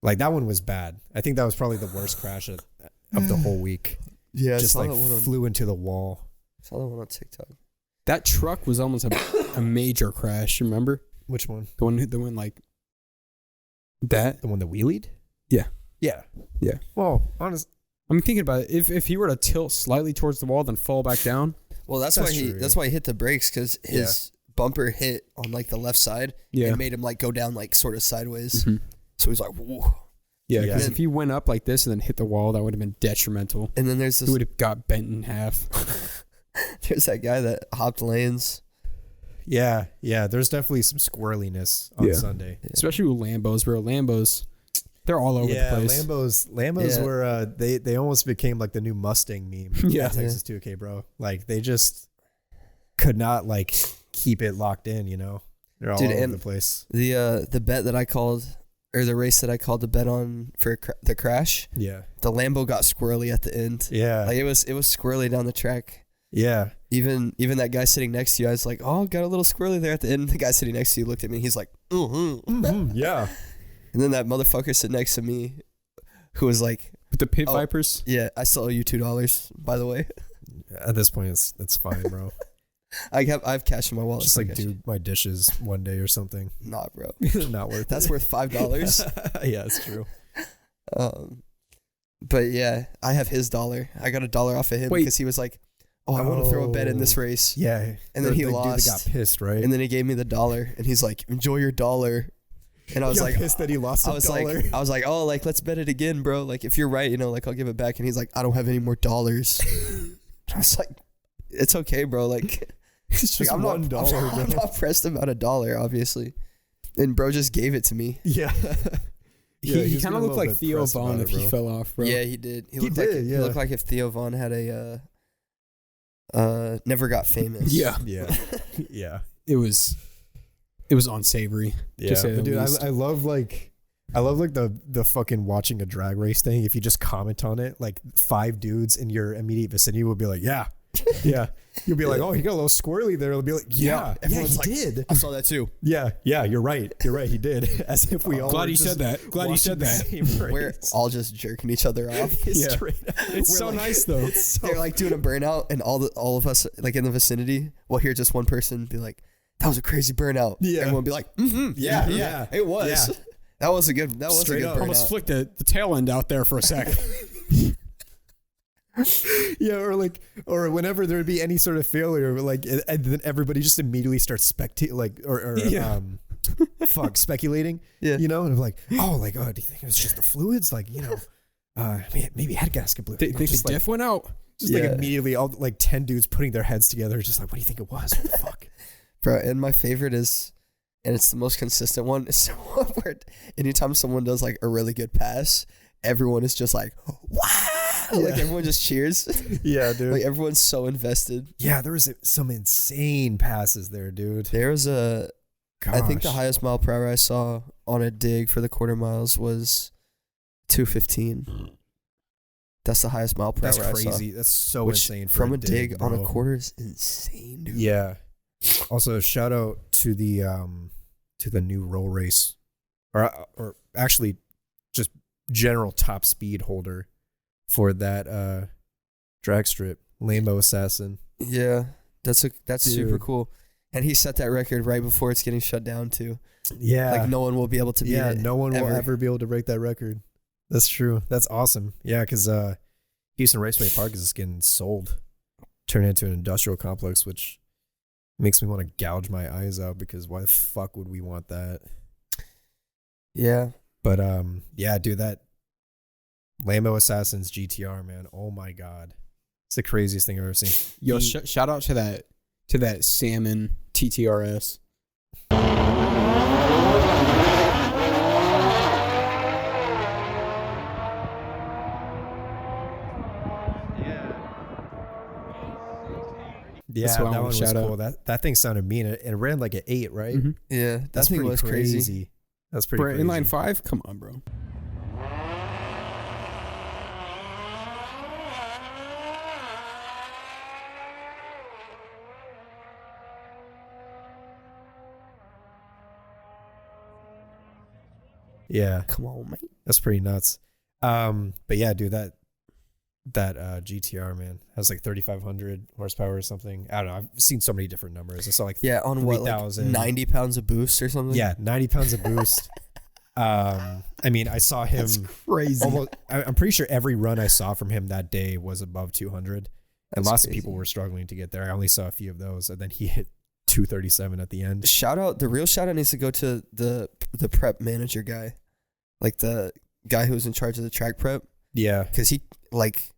Like that one was bad. I think that was probably the worst crash of the whole week. Yeah, Just I saw like that one on, flew into the wall. saw that one on TikTok. That truck was almost a major crash. You remember Which one? the one like that? The one that wheelied? Yeah. Yeah. Yeah. Well, honest. I'm thinking about it. If he were to tilt slightly towards the wall, then fall back down. Well, that's why he hit the brakes, because his bumper hit on like the left side. Yeah. And made him like go down like sort of sideways. Mhm. So he's like, whoa. Yeah, Yeah. because if he went up like this and then hit the wall, that would have been detrimental. And then there's He this. would have got bent in half. There's that guy that hopped lanes. Yeah. There's definitely some squirreliness on Yeah. Sunday. Especially with Lambos, bro. Lambos, they're all over the place. Lambos Yeah. were they almost became like the new Mustang meme. Yeah. at Texas 2K, bro. Like they just could not like keep it locked in. You know, they're all over the place. The bet that I called, or the race that I called to bet on for the crash, Yeah. the Lambo got squirrely at the end. Yeah. Like it was squirrely down the track. Yeah. Even that guy sitting next to you, I was like, oh, got a little squirrely there at the end. The guy sitting next to you looked at me. He's like, Yeah. And then that motherfucker sitting next to me, who was like, With the pit vipers. yeah, I still owe you $2, by the way. At this point, it's fine, bro. I have cash in my wallet. Just so I like got do you. my dishes one day or something. Nah, bro. Not worth That's it. worth $5. Yeah, it's true. But yeah, I have his dollar. I got $1 off of him because he was like, oh, I want to throw a bet in this race. Yeah. And then he the lost. Dude that got pissed, right? And then he gave me the $1, and he's like, enjoy your $1. And I was like, pissed that he lost I was $1. like, oh, like, let's bet it again, bro. Like, if you're right, like, I'll give it back. And he's like, I don't have any more dollars. I was like, it's okay, bro. Like, It's just I'm $1, I'm bro. not pressed about $1, obviously. And bro just gave it to me. Yeah. He was kind getting of a looked little like bit Theo pressed Vaughn about if it, he bro. fell off, bro. Yeah, he did. He did, looked like if Theo Vaughn had a never got famous. Yeah. Yeah. Yeah. It was It was unsavory. Yeah, to say the dude, least. I love like the fucking watching a drag race thing. If you just comment on it, like 5 dudes in your immediate vicinity will be like, yeah. You'll be like, oh, he got a little squirrely there. It'll be like, yeah, everyone's he like, did. I saw that too. Yeah, you're right. He did. As if we all Glad were you just said that. Glad you said that. watching the same We're race. all just jerking each other off. Yeah. Straight up. It's We're so like- nice though. It's so They're like doing a burnout, and all of us like in the vicinity will hear just one person be like, "That was a crazy burnout." Yeah. Everyone will be like, Yeah. it was." Yeah. That was a good. That was Straight a good up. burnout. Almost flicked the tail end out there for a sec. Yeah, or whenever there would be any sort of failure, like, and then everybody just immediately starts speculating. Yeah. You know, and I'm like, oh, like, oh, do you think it was just the fluids? Like, you know, maybe head gasket blew. Think the Just like, diff went out. just like immediately, all like 10 dudes putting their heads together, just like, what do you think it was? What the fuck? Bro, and my favorite is, and it's the most consistent one, is the one where anytime someone does like a really good pass, everyone is just like, wow! Like everyone just cheers. Yeah, dude. Like everyone's so invested. Yeah, there was some insane passes there, dude. There was I think the Gosh. highest mile per hour I saw on a dig for the quarter miles was 215. That's the highest mile per That's hour I saw. crazy. That's so Which insane for from a dig on a bro. quarter is insane, dude. Yeah. Also, shout out to the new roll race, or actually, just general top speed holder for that drag strip, Lambo Assassin. Yeah, that's Dude. super cool. And he set that record right before it's getting shut down too. Yeah, Like no one will be able to beat it. no one will ever. ever be able to break that record. That's true. That's awesome. Yeah, because Houston Raceway Park is just getting sold, turned into an industrial complex, which makes me want to gouge my eyes out, because why the fuck would we want that? Yeah. But yeah, dude, that Lambo Assassin's GTR, man, oh my god, it's the craziest thing I've ever seen. Yo, shout out to that salmon TTRS. Yeah, That's what I that wanna one was shout out. cool. That thing sounded mean. It ran like an 8, right? Mm-hmm. Yeah. That That's thing pretty was crazy. That's pretty For crazy. inline 5, come on, bro. Yeah, Come on, mate. that's pretty nuts. But yeah, dude, that GTR, man, has like 3,500 horsepower or something. I don't know. I've seen so many different numbers. I saw like Yeah, on what, like 3,000. 90 pounds of boost or something? Yeah, 90 pounds of boost. I mean, I saw him Crazy. almost. I'm pretty sure every run I saw from him that day was above 200, and That's lots crazy. of people were struggling to get there. I only saw a few of those, and then he hit 237 at the end. The real shout out needs to go to the prep manager guy. Like the guy who was in charge of the track prep. Yeah, Because he, like,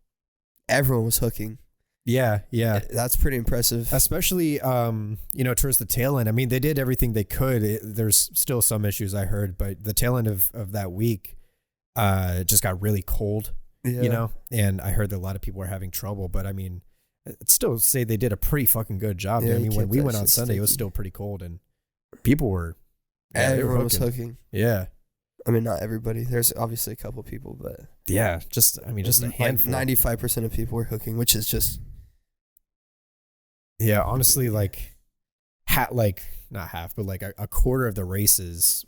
everyone was hooking. yeah. That's pretty impressive. Especially, towards the tail end. I mean, they did everything they could. There's still some issues I heard, but the tail end of that week, just got really cold, Yeah. and I heard that a lot of people were having trouble, but I mean, I'd still say they did a pretty fucking good job. Yeah, I mean, you when kept we that went on shit Sunday, it was sticky. still pretty cold, and people were, they were Everyone was hooking. hooking. Yeah. I mean, not everybody. There's obviously a couple people, but Yeah. Just a handful. 95% of people were hooking, which is just Yeah, honestly, like, not half, but like a quarter of the races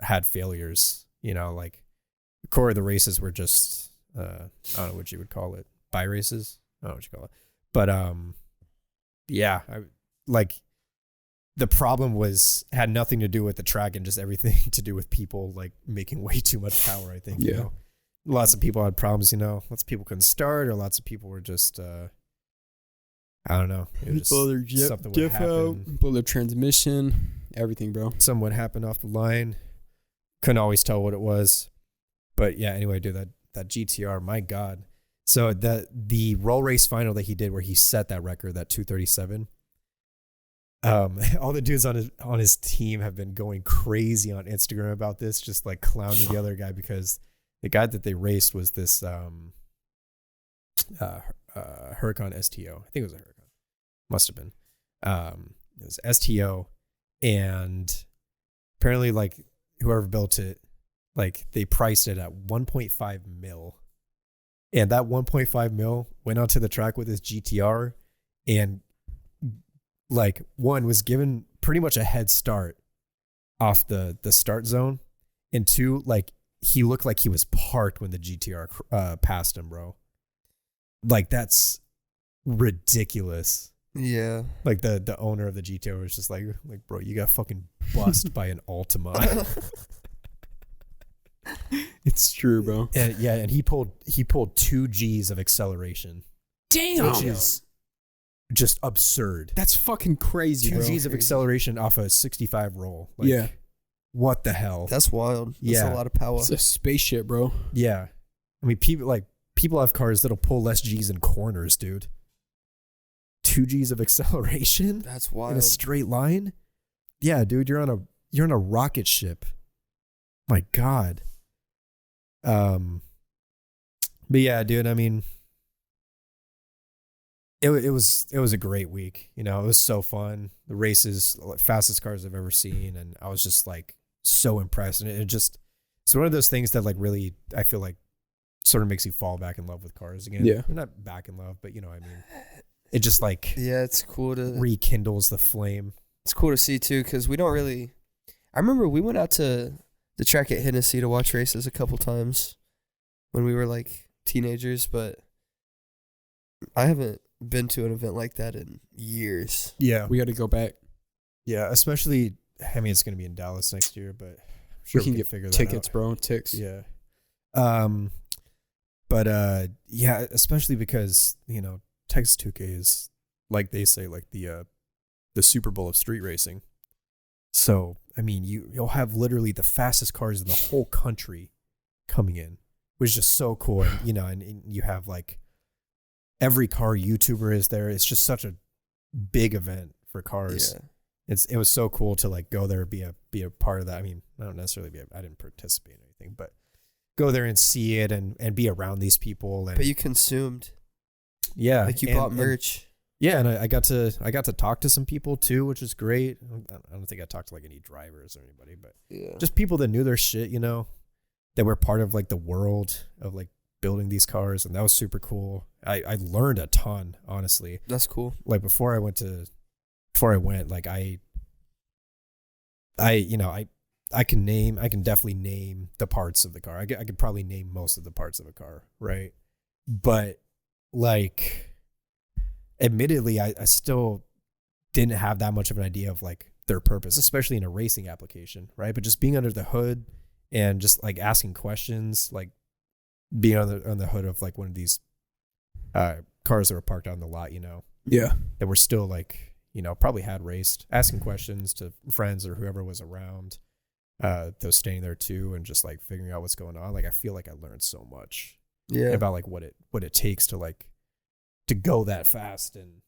had failures. Like a quarter of the races were just I don't know what you would call it, buy races. I don't know what you call it, but yeah, the problem had nothing to do with the track and just everything to do with people like making way too much power. I think. Yeah. Lots of people had problems. Lots of people couldn't start, or lots of people were just. I don't know. It was just something would happen. Blow their transmission, everything, bro. Something would happen off the line. Couldn't always tell what it was. But yeah, anyway, dude, that GTR, my God. So the roll race final that he did where he set that record, that 237, all the dudes on his team have been going crazy on Instagram about this, just like clowning the other guy, because the guy that they raced was this Huracan STO. I think it was a Huracan. Must have been. It was STO, and apparently like whoever built it, like they priced it at 1.5 mil, and that 1.5 mil went onto the track with his GTR, and like one was given pretty much a head start off the start zone, and two, like he looked like he was parked when the GTR passed him, bro. Like that's ridiculous. Yeah. Like the owner of the GTR was just like bro, you got fucking bust by an Altima. It's true, bro. And yeah, and he pulled 2 G's of acceleration. Damn. Which is just absurd. That's fucking crazy, 2 bro. G's of acceleration off a 65 roll. Like, yeah. What the hell? That's wild. That's Yeah. a lot of power. It's a spaceship, bro. Yeah. I mean, people have cars that'll pull less G's in corners, dude. 2 G's of acceleration That's wild. in a straight line? Yeah, dude, you're on a rocket ship. My God. But yeah, dude, I mean, it was a great week. You know, it was so fun. The races, fastest cars I've ever seen, and I was just like so impressed. And it's one of those things that like really, I feel like sort of makes you fall back in love with cars again. Yeah. You're not back in love, but you know what I mean. It just like Yeah, it's cool to rekindles the flame. It's cool to see too, because we don't really. I remember we went out to the track at Hennessy to watch races a couple times when we were like teenagers, but I haven't been to an event like that in years. Yeah. We got to go back. Yeah, especially, I mean, it's going to be in Dallas next year, but I'm sure we can get figure that tickets, out. bro. Ticks. Yeah. But yeah, especially because, you know, Texas 2K is, like they say, like the Super Bowl of street racing. So, I mean, you'll have literally the fastest cars in the whole country coming in, which is just so cool. And, you know, and you have like every car YouTuber is there. It's just such a big event for cars. Yeah. It was so cool to like go there, be a part of that. I mean, I don't necessarily I didn't participate in anything, but go there and see it and be around these people. And But you consumed. yeah, Like you and- bought merch. Yeah, and I got to talk to some people too, which is great. I don't think I talked to like any drivers or anybody, but Yeah. just people that knew their shit, you know, that were part of like the world of like building these cars, and that was super cool. I learned a ton, honestly. That's cool. Like before I went, like I can definitely name the parts of the car. I could probably name most of the parts of a car, right? But like, admittedly, I still didn't have that much of an idea of like their purpose, especially in a racing application, right? But just being under the hood and just like asking questions, like being on the hood of like one of these cars that were parked out in the lot, you know, Yeah. that were still like, you know, probably had raced, asking questions to friends or whoever was around, those staying there too, and just like figuring out what's going on. Like I feel like I learned so much Yeah. about like what it takes to like to go that fast and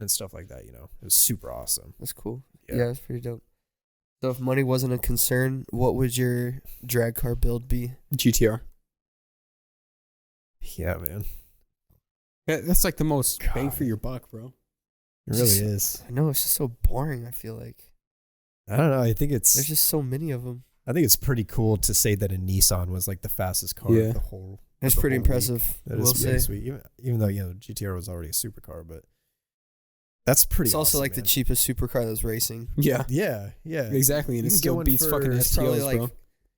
stuff like that, you know. It was super awesome. That's cool. Yeah. Yeah, it's pretty dope. So if money wasn't a concern, what would your drag car build be? GTR. Yeah, man. Yeah, that's like the most bang God. for your buck, bro. It really is. I know, it's just so boring, I feel like. I don't know. I think There's it's just so many of them. pretty cool to say that a Nissan was like the fastest car Yeah. of the whole. It's the pretty whole week. impressive, That we'll is pretty say. sweet. Even though, you know, GTR was already a supercar, but that's pretty It's also awesome, like the man. cheapest supercar that's racing. Yeah. Yeah. Exactly. And You it can still go in beats for- fucking it's probably STLs, like- bro.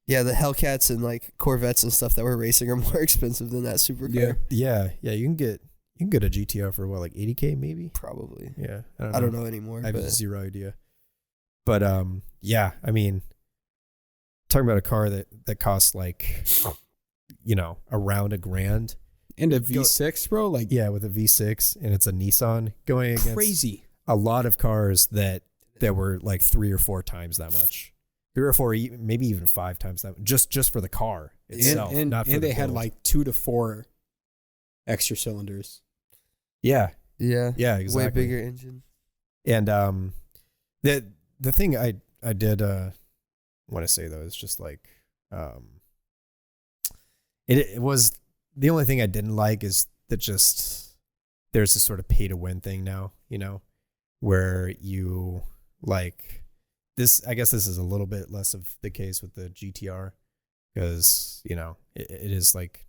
Yeah, the Hellcats and like Corvettes and stuff that were racing are more expensive than that supercar. Yeah. Yeah. You can get a GTR for what, like $80K maybe? Probably. Yeah. I don't know anymore. I have but zero idea. But yeah, I mean, talking about a car that costs like, you know, around $1,000. And a V6, bro, like Yeah, with a V6, and it's a Nissan going against crazy. a lot of cars that were like 3 or 4 times that much. 3 or 4, maybe even 5 times that, just for the car itself. And not for they the had build. like 2 to 4 extra cylinders. yeah, yeah, exactly. way bigger engine. And the thing I did want to say though is just like it was the only thing I didn't like is that just there's this sort of pay to win thing now, you know, where you like I guess this is a little bit less of the case with the GTR because, you know, it is like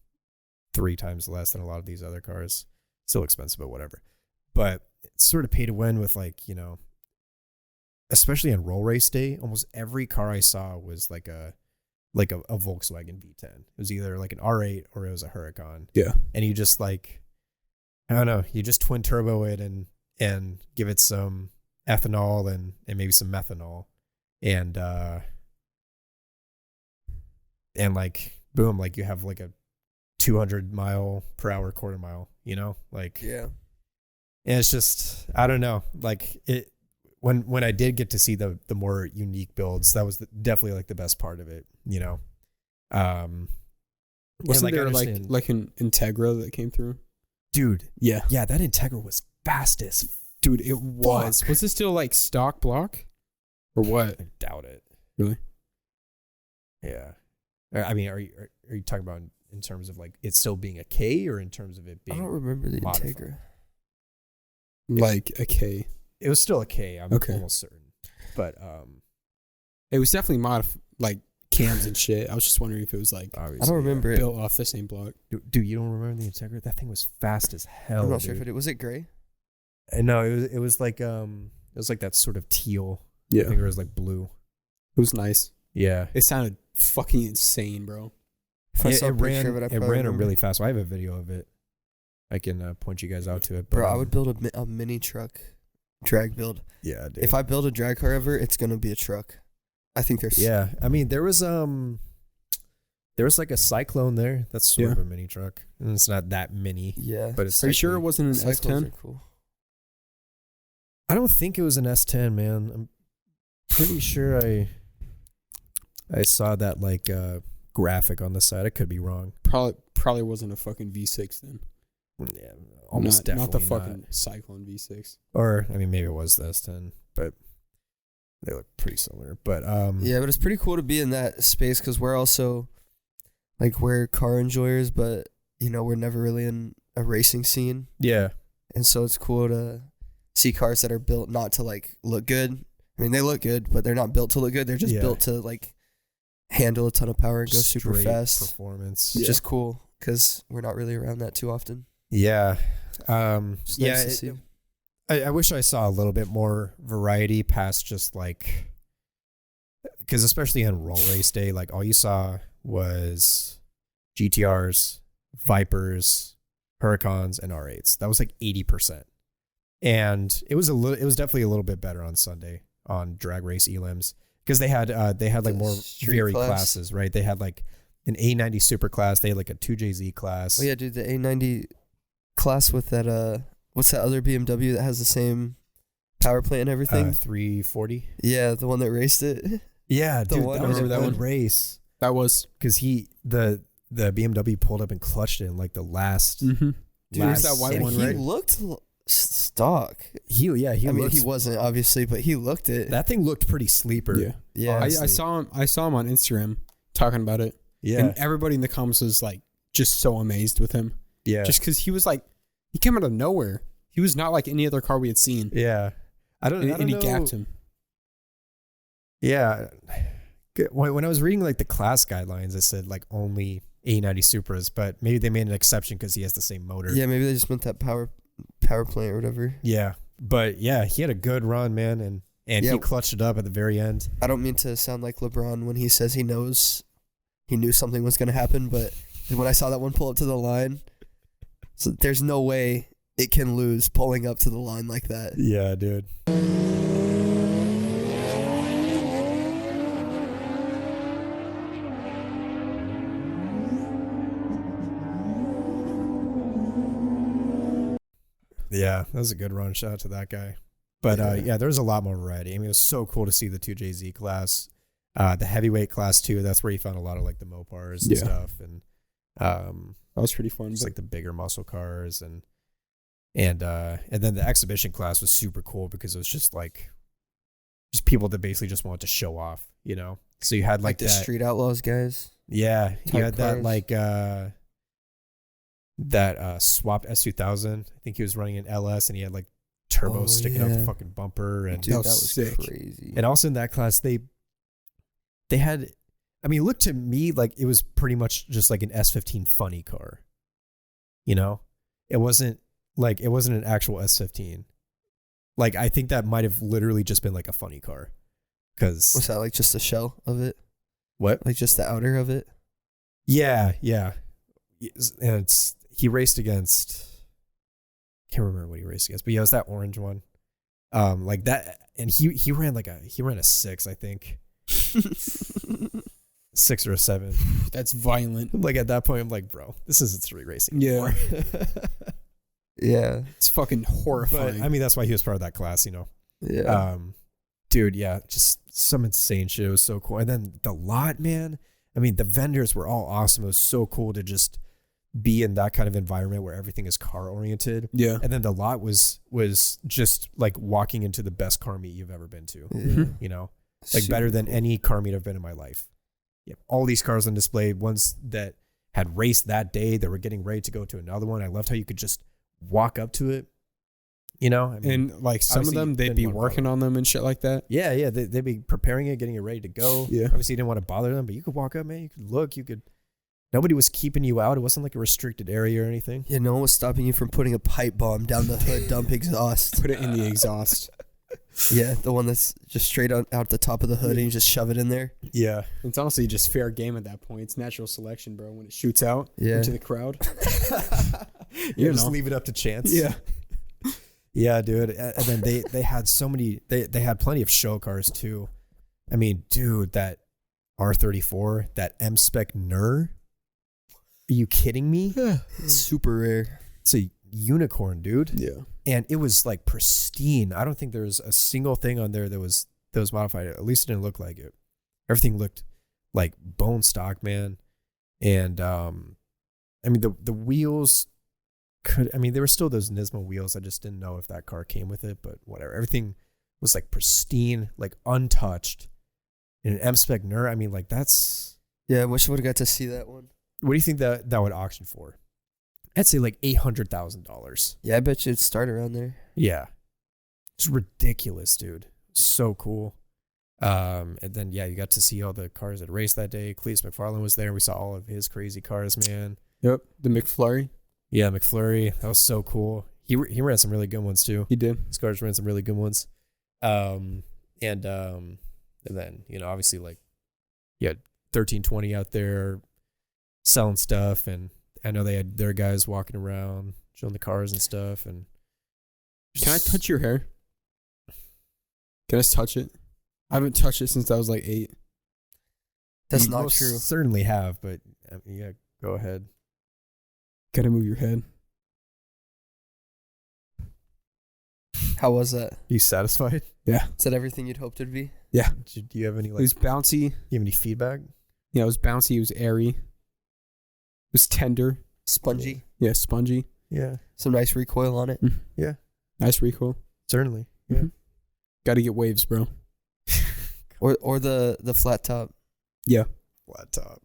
3 times less than a lot of these other cars. Still expensive, but whatever. But it's sort of pay to win with, like, you know, especially on roll race day, almost every car I saw was like a Volkswagen V10. It was either like an R8 or it was a Huracan. Yeah. And you just like, I don't know, you just twin turbo it and give it some ethanol and maybe some methanol. And like, boom, like you have like a 200 mile per hour quarter mile, you know, like, Yeah. And it's just, I don't know, like it, when I did get to see the more unique builds, that was definitely like the best part of it, you know. Wasn't like, there like an Integra that came through? Dude, Yeah, that Integra was fast as dude. It was. Was it still like stock block, or what? I doubt it. Really? Yeah. I mean, are you talking about in terms of like it still being a K or in terms of it being? I don't remember the modified? Integra. Like a K. It was still a K. I'm almost certain, but it was definitely like cams and shit. I was just wondering if it was like obviously, I don't remember it. built off the same block. Dude, you don't remember the Integra? That thing was fast as hell. I'm not sure if it was it gray. No, it was like that sort of teal. Yeah, I think it was like blue. It was nice. Yeah, It sounded fucking insane, bro. If I it, saw a it ran. picture of it, I It probably ran remember. really fast. I have a video of it. I can point you guys out to it. But, Bro, I would build a mini truck drag build. Yeah, dude. If I build a drag car ever, it's gonna be a truck. I think there's Yeah, I mean there was like a Cyclone there. That's sort of a mini truck, and it's not that mini. Yeah, But it's. Are you sure it wasn't an Cyclones S10? are cool. I don't think it was an S10, man. I'm pretty sure I saw that like graphic on the side. I could be wrong. Probably wasn't a fucking V6 then. Yeah, almost definitely not the fucking Cyclone V6. Or I mean, maybe it was the S10, but they look pretty similar. But Yeah, but it's pretty cool to be in that space because we're also like we're car enjoyers, but you know we're never really in a racing scene, yeah, and so it's cool to see cars that are built not to like look good. I mean, they look good, but they're not built to look good. They're just built to like handle a ton of power and go super straight fast. performance. It's just cool because we're not really around that too often. Yeah, It's nice to see. I wish I saw a little bit more variety past just like, because especially on roll race day, like all you saw was GTRs, Vipers, Huracans, and R8s. That was like 80%, and it was definitely a little bit better on Sunday on drag race elims because they had like more varied classes, right? They had like an A90 super class, they had like a 2JZ class. Oh yeah, dude, the A90 class with that what's that other BMW that has the same power plant and everything? 340. Yeah, the one that raced it. Yeah, The dude, one that was a remember that good one? race. That was. Because the BMW pulled up and clutched it in like the last. Mm-hmm. Dude, last that white And one, he right? looked stock. He I mean, looked, he wasn't obviously, but he looked it. that thing looked pretty sleeper. Yeah. Yeah, I honestly. saw him on Instagram talking about it. Yeah, And everybody in the comments was like just so amazed with him. yeah, Just because he was like, he came out of nowhere. He was not like any other car we had seen. yeah. I don't And he know. gapped him. Yeah, when I was reading like the class guidelines, it said like only A90 Supras, but maybe they made an exception because he has the same motor. yeah, maybe they just meant that power plant or whatever. Yeah, but yeah, he had a good run, man, and Yeah. he clutched it up at the very end. I don't mean to sound like LeBron when he says he knew something was going to happen, but when I saw that one pull up to the line, so there's no way it can lose pulling up to the line like that. Yeah, dude. Yeah, that was a good run. Shout out to that guy. But yeah, there's a lot more variety. I mean, it was so cool to see the 2JZ class, the heavyweight class too. That's where you found a lot of like the Mopars and stuff, and That was pretty fun. just like the bigger muscle cars, and then the exhibition class was super cool because it was just people that basically just wanted to show off, you know. So you had like the that, Street Outlaws guys. yeah, you type had that cars. like that swapped S2000. I think he was running an LS, and he had like turbos sticking out the fucking bumper, and Dude, that that was sick. crazy. And also in that class, they had, I mean, it looked to me like it was pretty much just like an S15 funny car. You know, it wasn't an actual S15. Like, I think that might have literally just been like a funny car. Cause Was that like just the shell of it? what? Like just the outer of it? Yeah. And he raced against, can't remember what he raced against, but yeah, it was that orange one. Like that, and he ran a 6, I think. 6 or a 7. That's violent. Like at that point, I'm like, bro, this isn't street racing Yeah. anymore. Yeah. It's fucking horrifying. But I mean, that's why he was part of that class, you know. Yeah. Dude, yeah, just some insane shit. It was so cool. And then the lot, man. I mean, the vendors were all awesome. It was so cool to just be in that kind of environment where everything is car oriented. Yeah. And then the lot was just like walking into the best car meet you've ever been to. Yeah. You know, like better than any car meet I've been in my life. Yeah, all these cars on display, ones that had raced that day, that were getting ready to go to another one. I loved how you could just walk up to it. You know, I mean, And like some of obviously them, you they'd didn't be want to working on them and shit like that. yeah, they'd be preparing it, getting it ready to go. Yeah. Obviously, you didn't want to bother them, but you could walk up, man. You could look. Nobody was keeping you out. It wasn't like a restricted area or anything. Yeah, no one was stopping you from putting a pipe bomb down the hood, dump exhaust. Put it in the exhaust. Yeah, the one that's just straight out the top of the hood and you just shove it in there. Yeah. It's honestly just fair game at that point. It's natural selection, bro. When it shoots out Yeah. into the crowd. You just know. leave it up to chance. Yeah. Yeah, dude. And then they had so many, they had plenty of show cars too. I mean, dude, that R34, that M-Spec NER. Are you kidding me? It's super rare. It's a unicorn, dude. Yeah. And it was like pristine. I don't think there was a single thing on there that was modified. At least it didn't look like it. Everything looked like bone stock, man. And I mean the wheels they were still those Nismo wheels. I just didn't know if that car came with it, but whatever. Everything was like pristine, like untouched. And an M-Spec NER, I mean, like that's, Yeah, I wish I would have got to see that one. what do you think that would auction for? I'd say like $800,000. Yeah, I bet you it'd start around there. Yeah. It's ridiculous, dude. So cool. And then, yeah, you got to see all the cars that raced that day. Cletus McFarlane was there. We saw all of his crazy cars, man. Yep. The McFlurry. Yeah, McFlurry. That was so cool. He ran some really good ones, too. He did. His cars ran some really good ones. And then, you know, obviously, like, you had 1320 out there selling stuff. And I know they had their guys walking around showing the cars and stuff. And Can I touch your hair? Can I just touch it? I haven't touched it since I was like 8. That's You not most true. Certainly have, but yeah, go ahead. Gotta move your head. How was that? You satisfied? Yeah. Is that everything you'd hoped it'd be? Yeah. Do you have any It like? was bouncy. You have any feedback? Yeah, it was bouncy. It was airy. It was tender. Spongy. Yeah, spongy. Yeah, Some nice recoil on it. yeah, Nice recoil. certainly. Yeah. Mhm. Gotta get waves, bro. Or the flat top. Yeah. Flat top.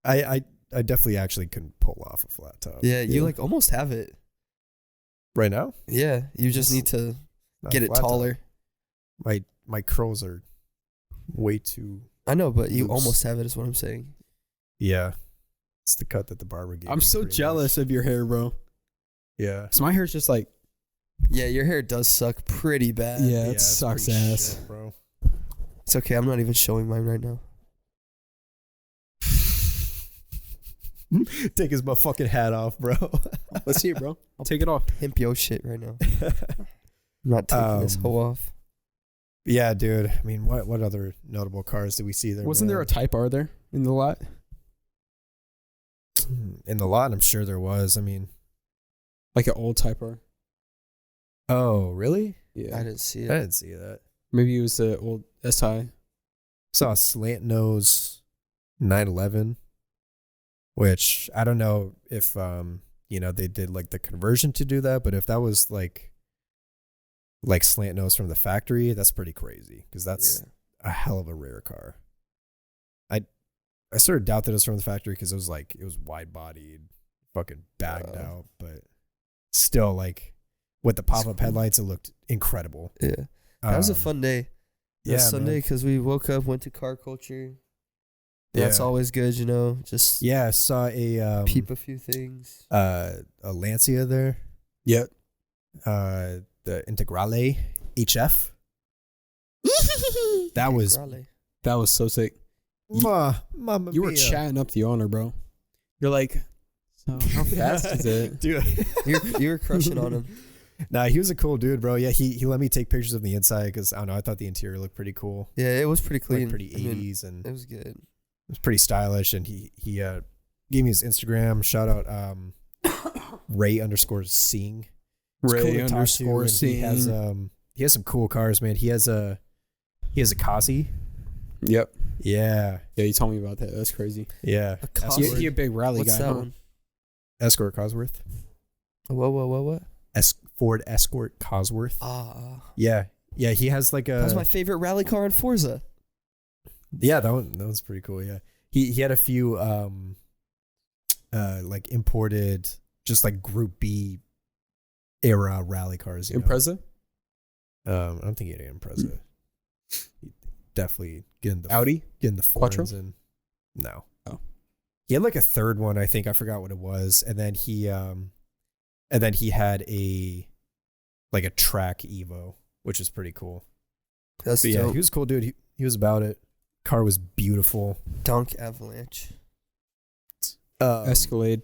I definitely actually couldn't pull off a flat top. Yeah, you like almost have it. Right now, Yeah, you just need to Not get a it flat top. taller. My curls are way too. I know, but you Loose. almost have it is what I'm saying. Yeah, it's the cut that the barber gave. I'm me so pretty jealous much. of your hair, bro. Yeah. So my hair's just like, Yeah, your hair does suck pretty bad. yeah, it it's sucks pretty ass. shit, bro. It's okay. I'm not even showing mine right now. Take his motherfucking hat off, bro. Let's see it, bro. I'll take it off. Pimp yo shit right now. I'm not taking this hoe off. Yeah, dude. I mean, what other notable cars did we see there? Wasn't there a Type R there in the lot? in the lot? I'm sure there was. I mean, Like an old Type R? oh, really? Yeah. I didn't see I it. didn't see that. Maybe it was the old SI. Saw a slant nose 911, which I don't know if they did like the conversion to do that, but if that was like slant nose from the factory, that's pretty crazy because that's a hell of a rare car. I sort of doubt that it was from the factory because it was wide bodied, fucking bagged out, but still like with the pop-up headlights, it looked incredible. Yeah, that was a fun day. Yeah, Sunday because we woke up, went to car culture. That's always good, you know. Just I saw a peep a few things. A Lancia there. Yep. The Integrale HF. That was so sick. Mama You were mia. chatting up the owner, bro. You're like, so how fast is it? Dude, you were crushing on him. Nah, he was a cool dude, bro. Yeah, he let me take pictures of the inside because I don't know, I thought the interior looked pretty cool. Yeah, it was pretty clean. Like pretty 80s, and it was good. It was pretty stylish, and he gave me his Instagram. Shout out Ray_Seeing. Ray_Seeing. He has some cool cars, man. He has a Kazi. Yep. Yeah. Yeah, you told me about that. That's crazy. Yeah. He a big rally What's guy. that Huh? one? Escort Cosworth. What? Ford Escort Cosworth. Yeah. Yeah, he has like a... That was my favorite rally car in Forza. Yeah, that one's pretty cool, yeah. He had a few like imported, just like Group B era rally cars. Impreza? I don't think he had an Impreza. He definitely getting the Audi? Getting the Quattro? foreigns in. No. Oh. He had like a third one, I think. I forgot what it was. And then he had a track Evo, which is pretty cool. That's But yeah, dope. he was a cool dude. He was about it. Car was beautiful. Dunk Avalanche. Escalade.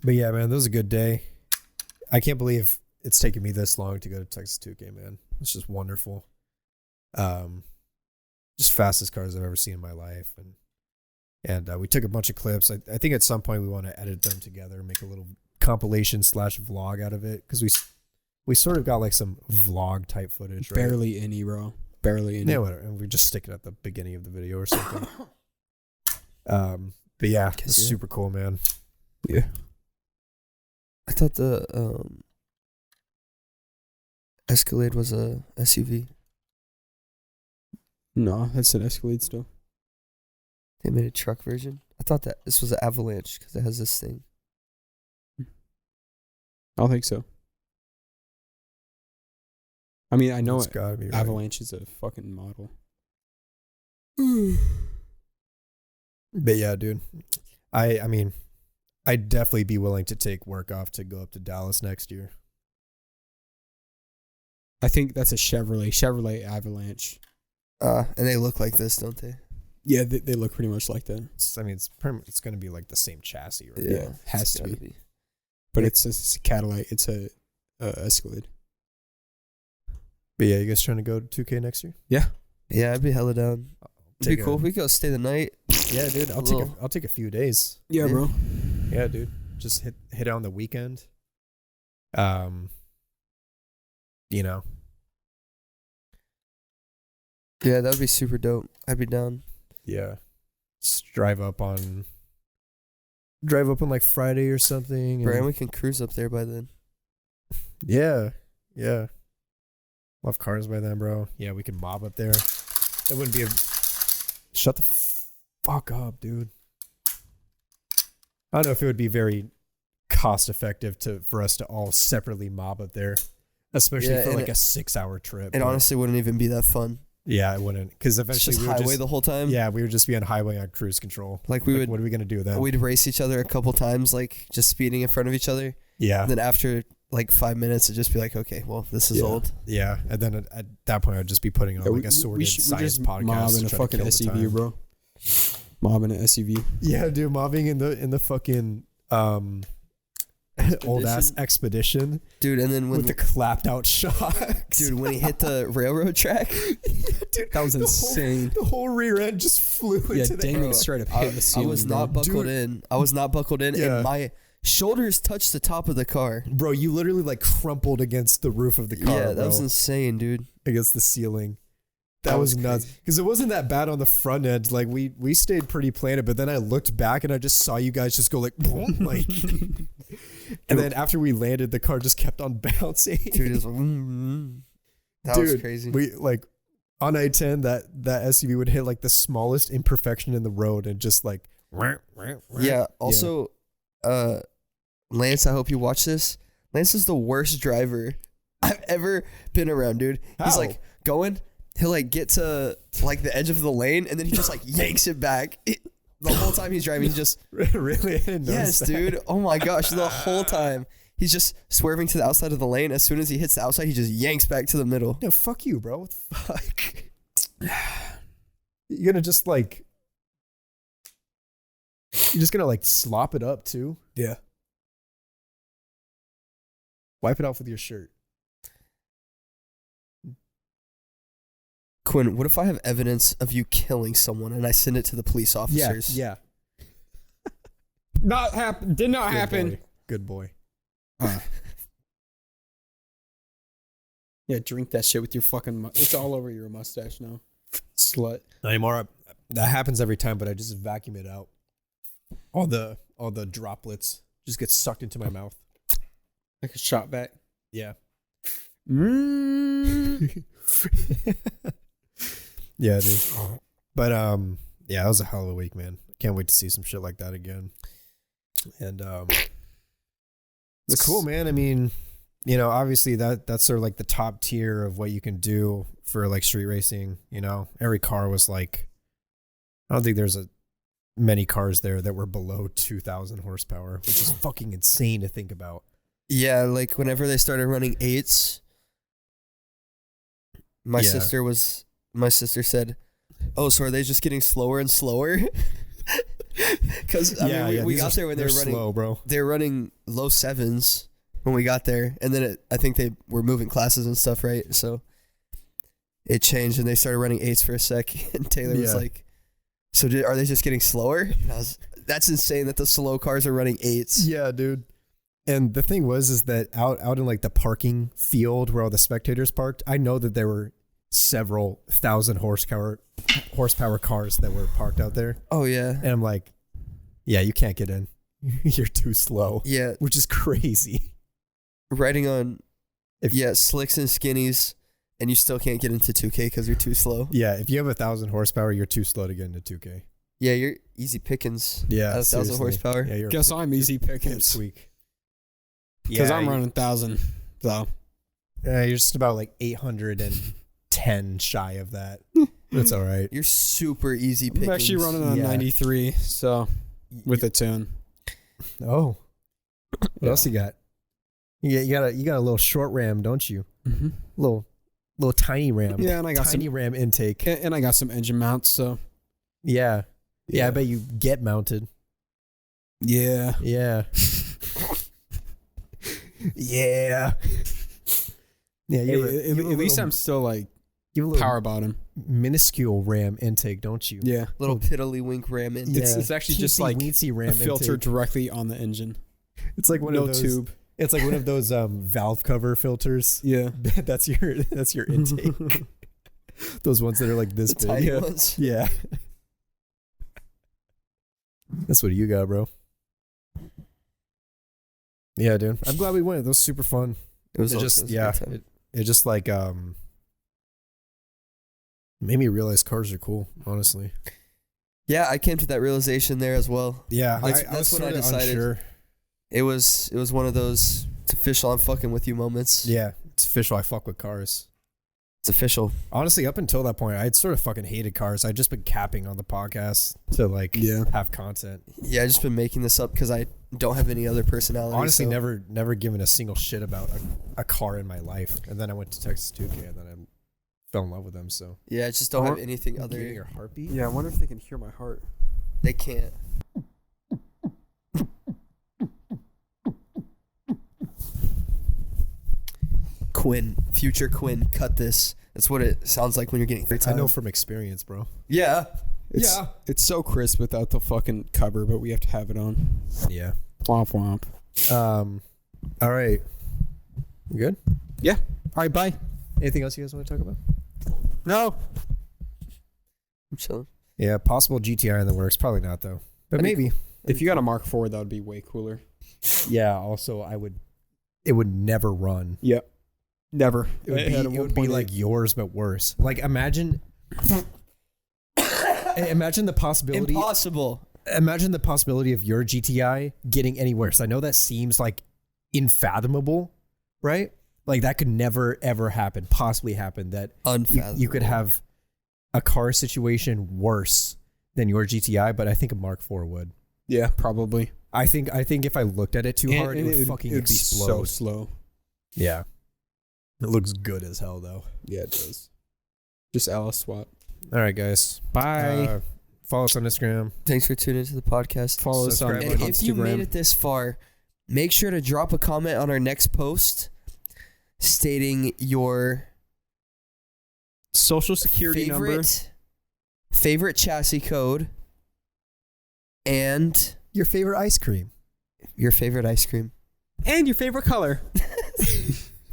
But yeah, man, that was a good day. I can't believe it's taken me this long to go to Texas 2K, man. It's just wonderful. Just fastest cars I've ever seen in my life, and we took a bunch of clips. I think at some point we want to edit them together, make a little compilation / vlog out of it, because we sort of got like some vlog type footage. Right? Barely any, bro. Barely any. Yeah, whatever. And we just stick it at the beginning of the video or something. But yeah, it's super cool, man. Yeah. I thought the Escalade was a SUV. No, that's an Escalade still. They made a truck version. I thought that this was an Avalanche because it has this thing. I don't think so. I mean, I know It's gotta be right. Avalanche is a fucking model. But yeah, dude, I mean, I'd definitely be willing to take work off to go up to Dallas next year. I think that's a Chevrolet Avalanche. And they look like this, don't they? Yeah, they look pretty much like that. It's going to be like the same chassis, right? Yeah, has to be. But it's a Cadillac. It's a Escalade. But yeah, you guys trying to go to 2K next year? Yeah. Yeah, I'd be hella down. It'd be cool. We go stay the night. Yeah, dude. I'll take a few days. Yeah, bro. Yeah, dude. Just hit it on the weekend. You know. Yeah, that would be super dope. I'd be down. Yeah. Just drive up on like Friday or something. Brian, we can cruise up there by then. Yeah. Yeah. We'll have cars by then, bro. Yeah, we can mob up there. It wouldn't be a... Shut the fuck up, dude. I don't know if it would be very cost effective for us to all separately mob up there, especially for like a 6-hour trip. It honestly wouldn't even be that fun. Yeah, it wouldn't, because eventually we would highway the whole time. Yeah, we would just be on highway on cruise control. Like we would. What are we gonna do then? We'd race each other a couple times, like just speeding in front of each other. Yeah. And then after like 5 minutes, it'd just be like, okay, well, this is old. Yeah, and then at that point, I'd just be putting on like a sorted science podcast. Mob in a fucking SUV, bro. Mob in an SUV. Yeah, dude, mobbing in the fucking old ass Expedition, dude. And then with the clapped out shocks, dude, when he hit the railroad track, dude, that was insane. The whole rear end just flew into the Damon straight up hit the ceiling. I was not buckled in. I was not buckled in, and my shoulders touched the top of the car. Bro, you literally like crumpled against the roof of the car. Yeah, that was insane, dude. Against the ceiling. That was nuts. Because it wasn't that bad on the front end. Like we stayed pretty planted, but then I looked back and I just saw you guys just go like, like and then after we landed, the car just kept on bouncing. Dude, it was that was crazy. We like on I-10 that SUV would hit like the smallest imperfection in the road and just like yeah. Also, Lance, I hope you watch this. Lance is the worst driver I've ever been around, dude. He's How? like going, he'll like get to like the edge of the lane and then he just like yanks it back. The whole time he's driving, he just Really? I didn't yes, notice that. dude. Oh my gosh, the whole time he's just swerving to the outside of the lane. As soon as he hits the outside, he just yanks back to the middle. No, fuck you, bro. What the fuck? You're gonna just like, you're just gonna like slop it up too? Yeah. Wipe it off with your shirt. Quinn, what if I have evidence of you killing someone and I send it to the police officers? Yeah. Not happen. Did not happen. Boy. Good boy. Yeah, drink that shit with your fucking. It's all over your mustache now, slut. Not anymore. That happens every time, but I just vacuum it out. All the droplets just get sucked into my mouth. Like a shot back. Yeah. Yeah, dude. But yeah, that was a hell of a week, man. Can't wait to see some shit like that again. And it's cool, man. I mean, you know, obviously that's sort of like the top tier of what you can do for like street racing. You know, every car was like, I don't think there's many cars there that were below 2,000 horsepower, which is fucking insane to think about. Yeah, like whenever they started running 8s, my sister said, "Oh, so are they just getting slower and slower?" Because we got there when they were running slow, bro. They were running low 7s when we got there, and then I think they were moving classes and stuff, right? So it changed, and they started running 8s for a sec. And Taylor was like, "So are they just getting slower?" And that's insane that the slow cars are running 8s. Yeah, dude. And the thing is that out in like the parking field where all the spectators parked, I know that there were several thousand horsepower cars that were parked out there. Oh yeah. And I'm like, yeah, you can't get in. You're too slow. Yeah. Which is crazy. Riding on slicks and skinnies, and you still can't get into 2K because you're too slow. Yeah, if you have 1,000 horsepower, you're too slow to get into 2K. Yeah, you're easy pickings. Yeah, at 1,000 horsepower. Yeah, Guess I'm easy pickings. Tweak. Because I'm running 1,000. So you're just about like 810 shy of that. That's all right. You're super easy pickings. I'm actually running on 93, so with a tune. Oh, what else you got? You got a little short ram, don't you? Mm-hmm. Little tiny ram. Yeah, and I got tiny ram intake. And I got some engine mounts. So yeah, I bet you get mounted. Yeah. Yeah. Yeah. Yeah. At least I'm still like power bottom. Minuscule ram intake, don't you? Yeah. Little piddly-wink ram intake. It's actually just like ram a filter intake. directly on the engine. It's like one of those tube. It's like one of those valve cover filters. Yeah. That's your intake. Those ones that are like this The big. tiny ones. Yeah. That's what you got, bro. Yeah, dude. I'm glad we went. It was super fun. It was It just like made me realize cars are cool, honestly. Yeah, I came to that realization there as well. Yeah, That's when I decided. Unsure. It was one of those, it's official, I'm fucking with you moments. Yeah, it's official. I fuck with cars. It's official. Honestly, up until that point, I'd sort of fucking hated cars. I'd just been capping on the podcast to like have content. Yeah, I just been making this up because I don't have any other personality. Honestly, so. never given a single shit about a car in my life. And then I went to TX2K and then I fell in love with them. So Yeah, I just don't have anything other. Hearing your heartbeat? Yeah, I wonder if they can hear my heart. They can't. Quinn, future Quinn, cut this. That's what it sounds like when you're getting free time. I know from experience, bro. Yeah. It's so crisp without the fucking cover, but we have to have it on. Yeah. Womp womp. All right. You good? Yeah. All right, bye. Anything else you guys want to talk about? No. I'm chilling. Yeah, possible GTI in the works. Probably not though. But maybe. If you got a Mark IV, that would be way cooler. Yeah, also it would never run. Yep. Never. It would be like yours, but worse. Like imagine the possibility. Impossible. Imagine the possibility of your GTI getting any worse. I know that seems like unfathomable, right? Like that could never ever happen, possibly happen. That you could have a car situation worse than your GTI, but I think a Mark IV would. Yeah, probably. I think if I looked at it too hard, it would fucking explode. So slow. Yeah. It looks good as hell though. Yeah, it does. Just Alice swap. All right, guys. Bye. Follow us on Instagram. Thanks for tuning into the podcast. Follow us on And Instagram. if you made it this far, make sure to drop a comment on our next post stating your social security number, favorite chassis code, and your favorite ice cream. Your favorite ice cream. And your favorite color.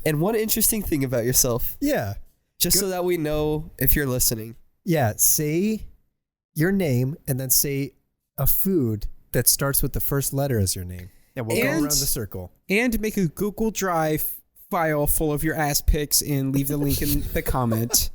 And one interesting thing about yourself. Yeah. Just so that we know if you're listening. Yeah. Say your name and then say a food that starts with the first letter as your name. And we'll go around the circle. And make a Google Drive file full of your ass pics and leave the link in the comment.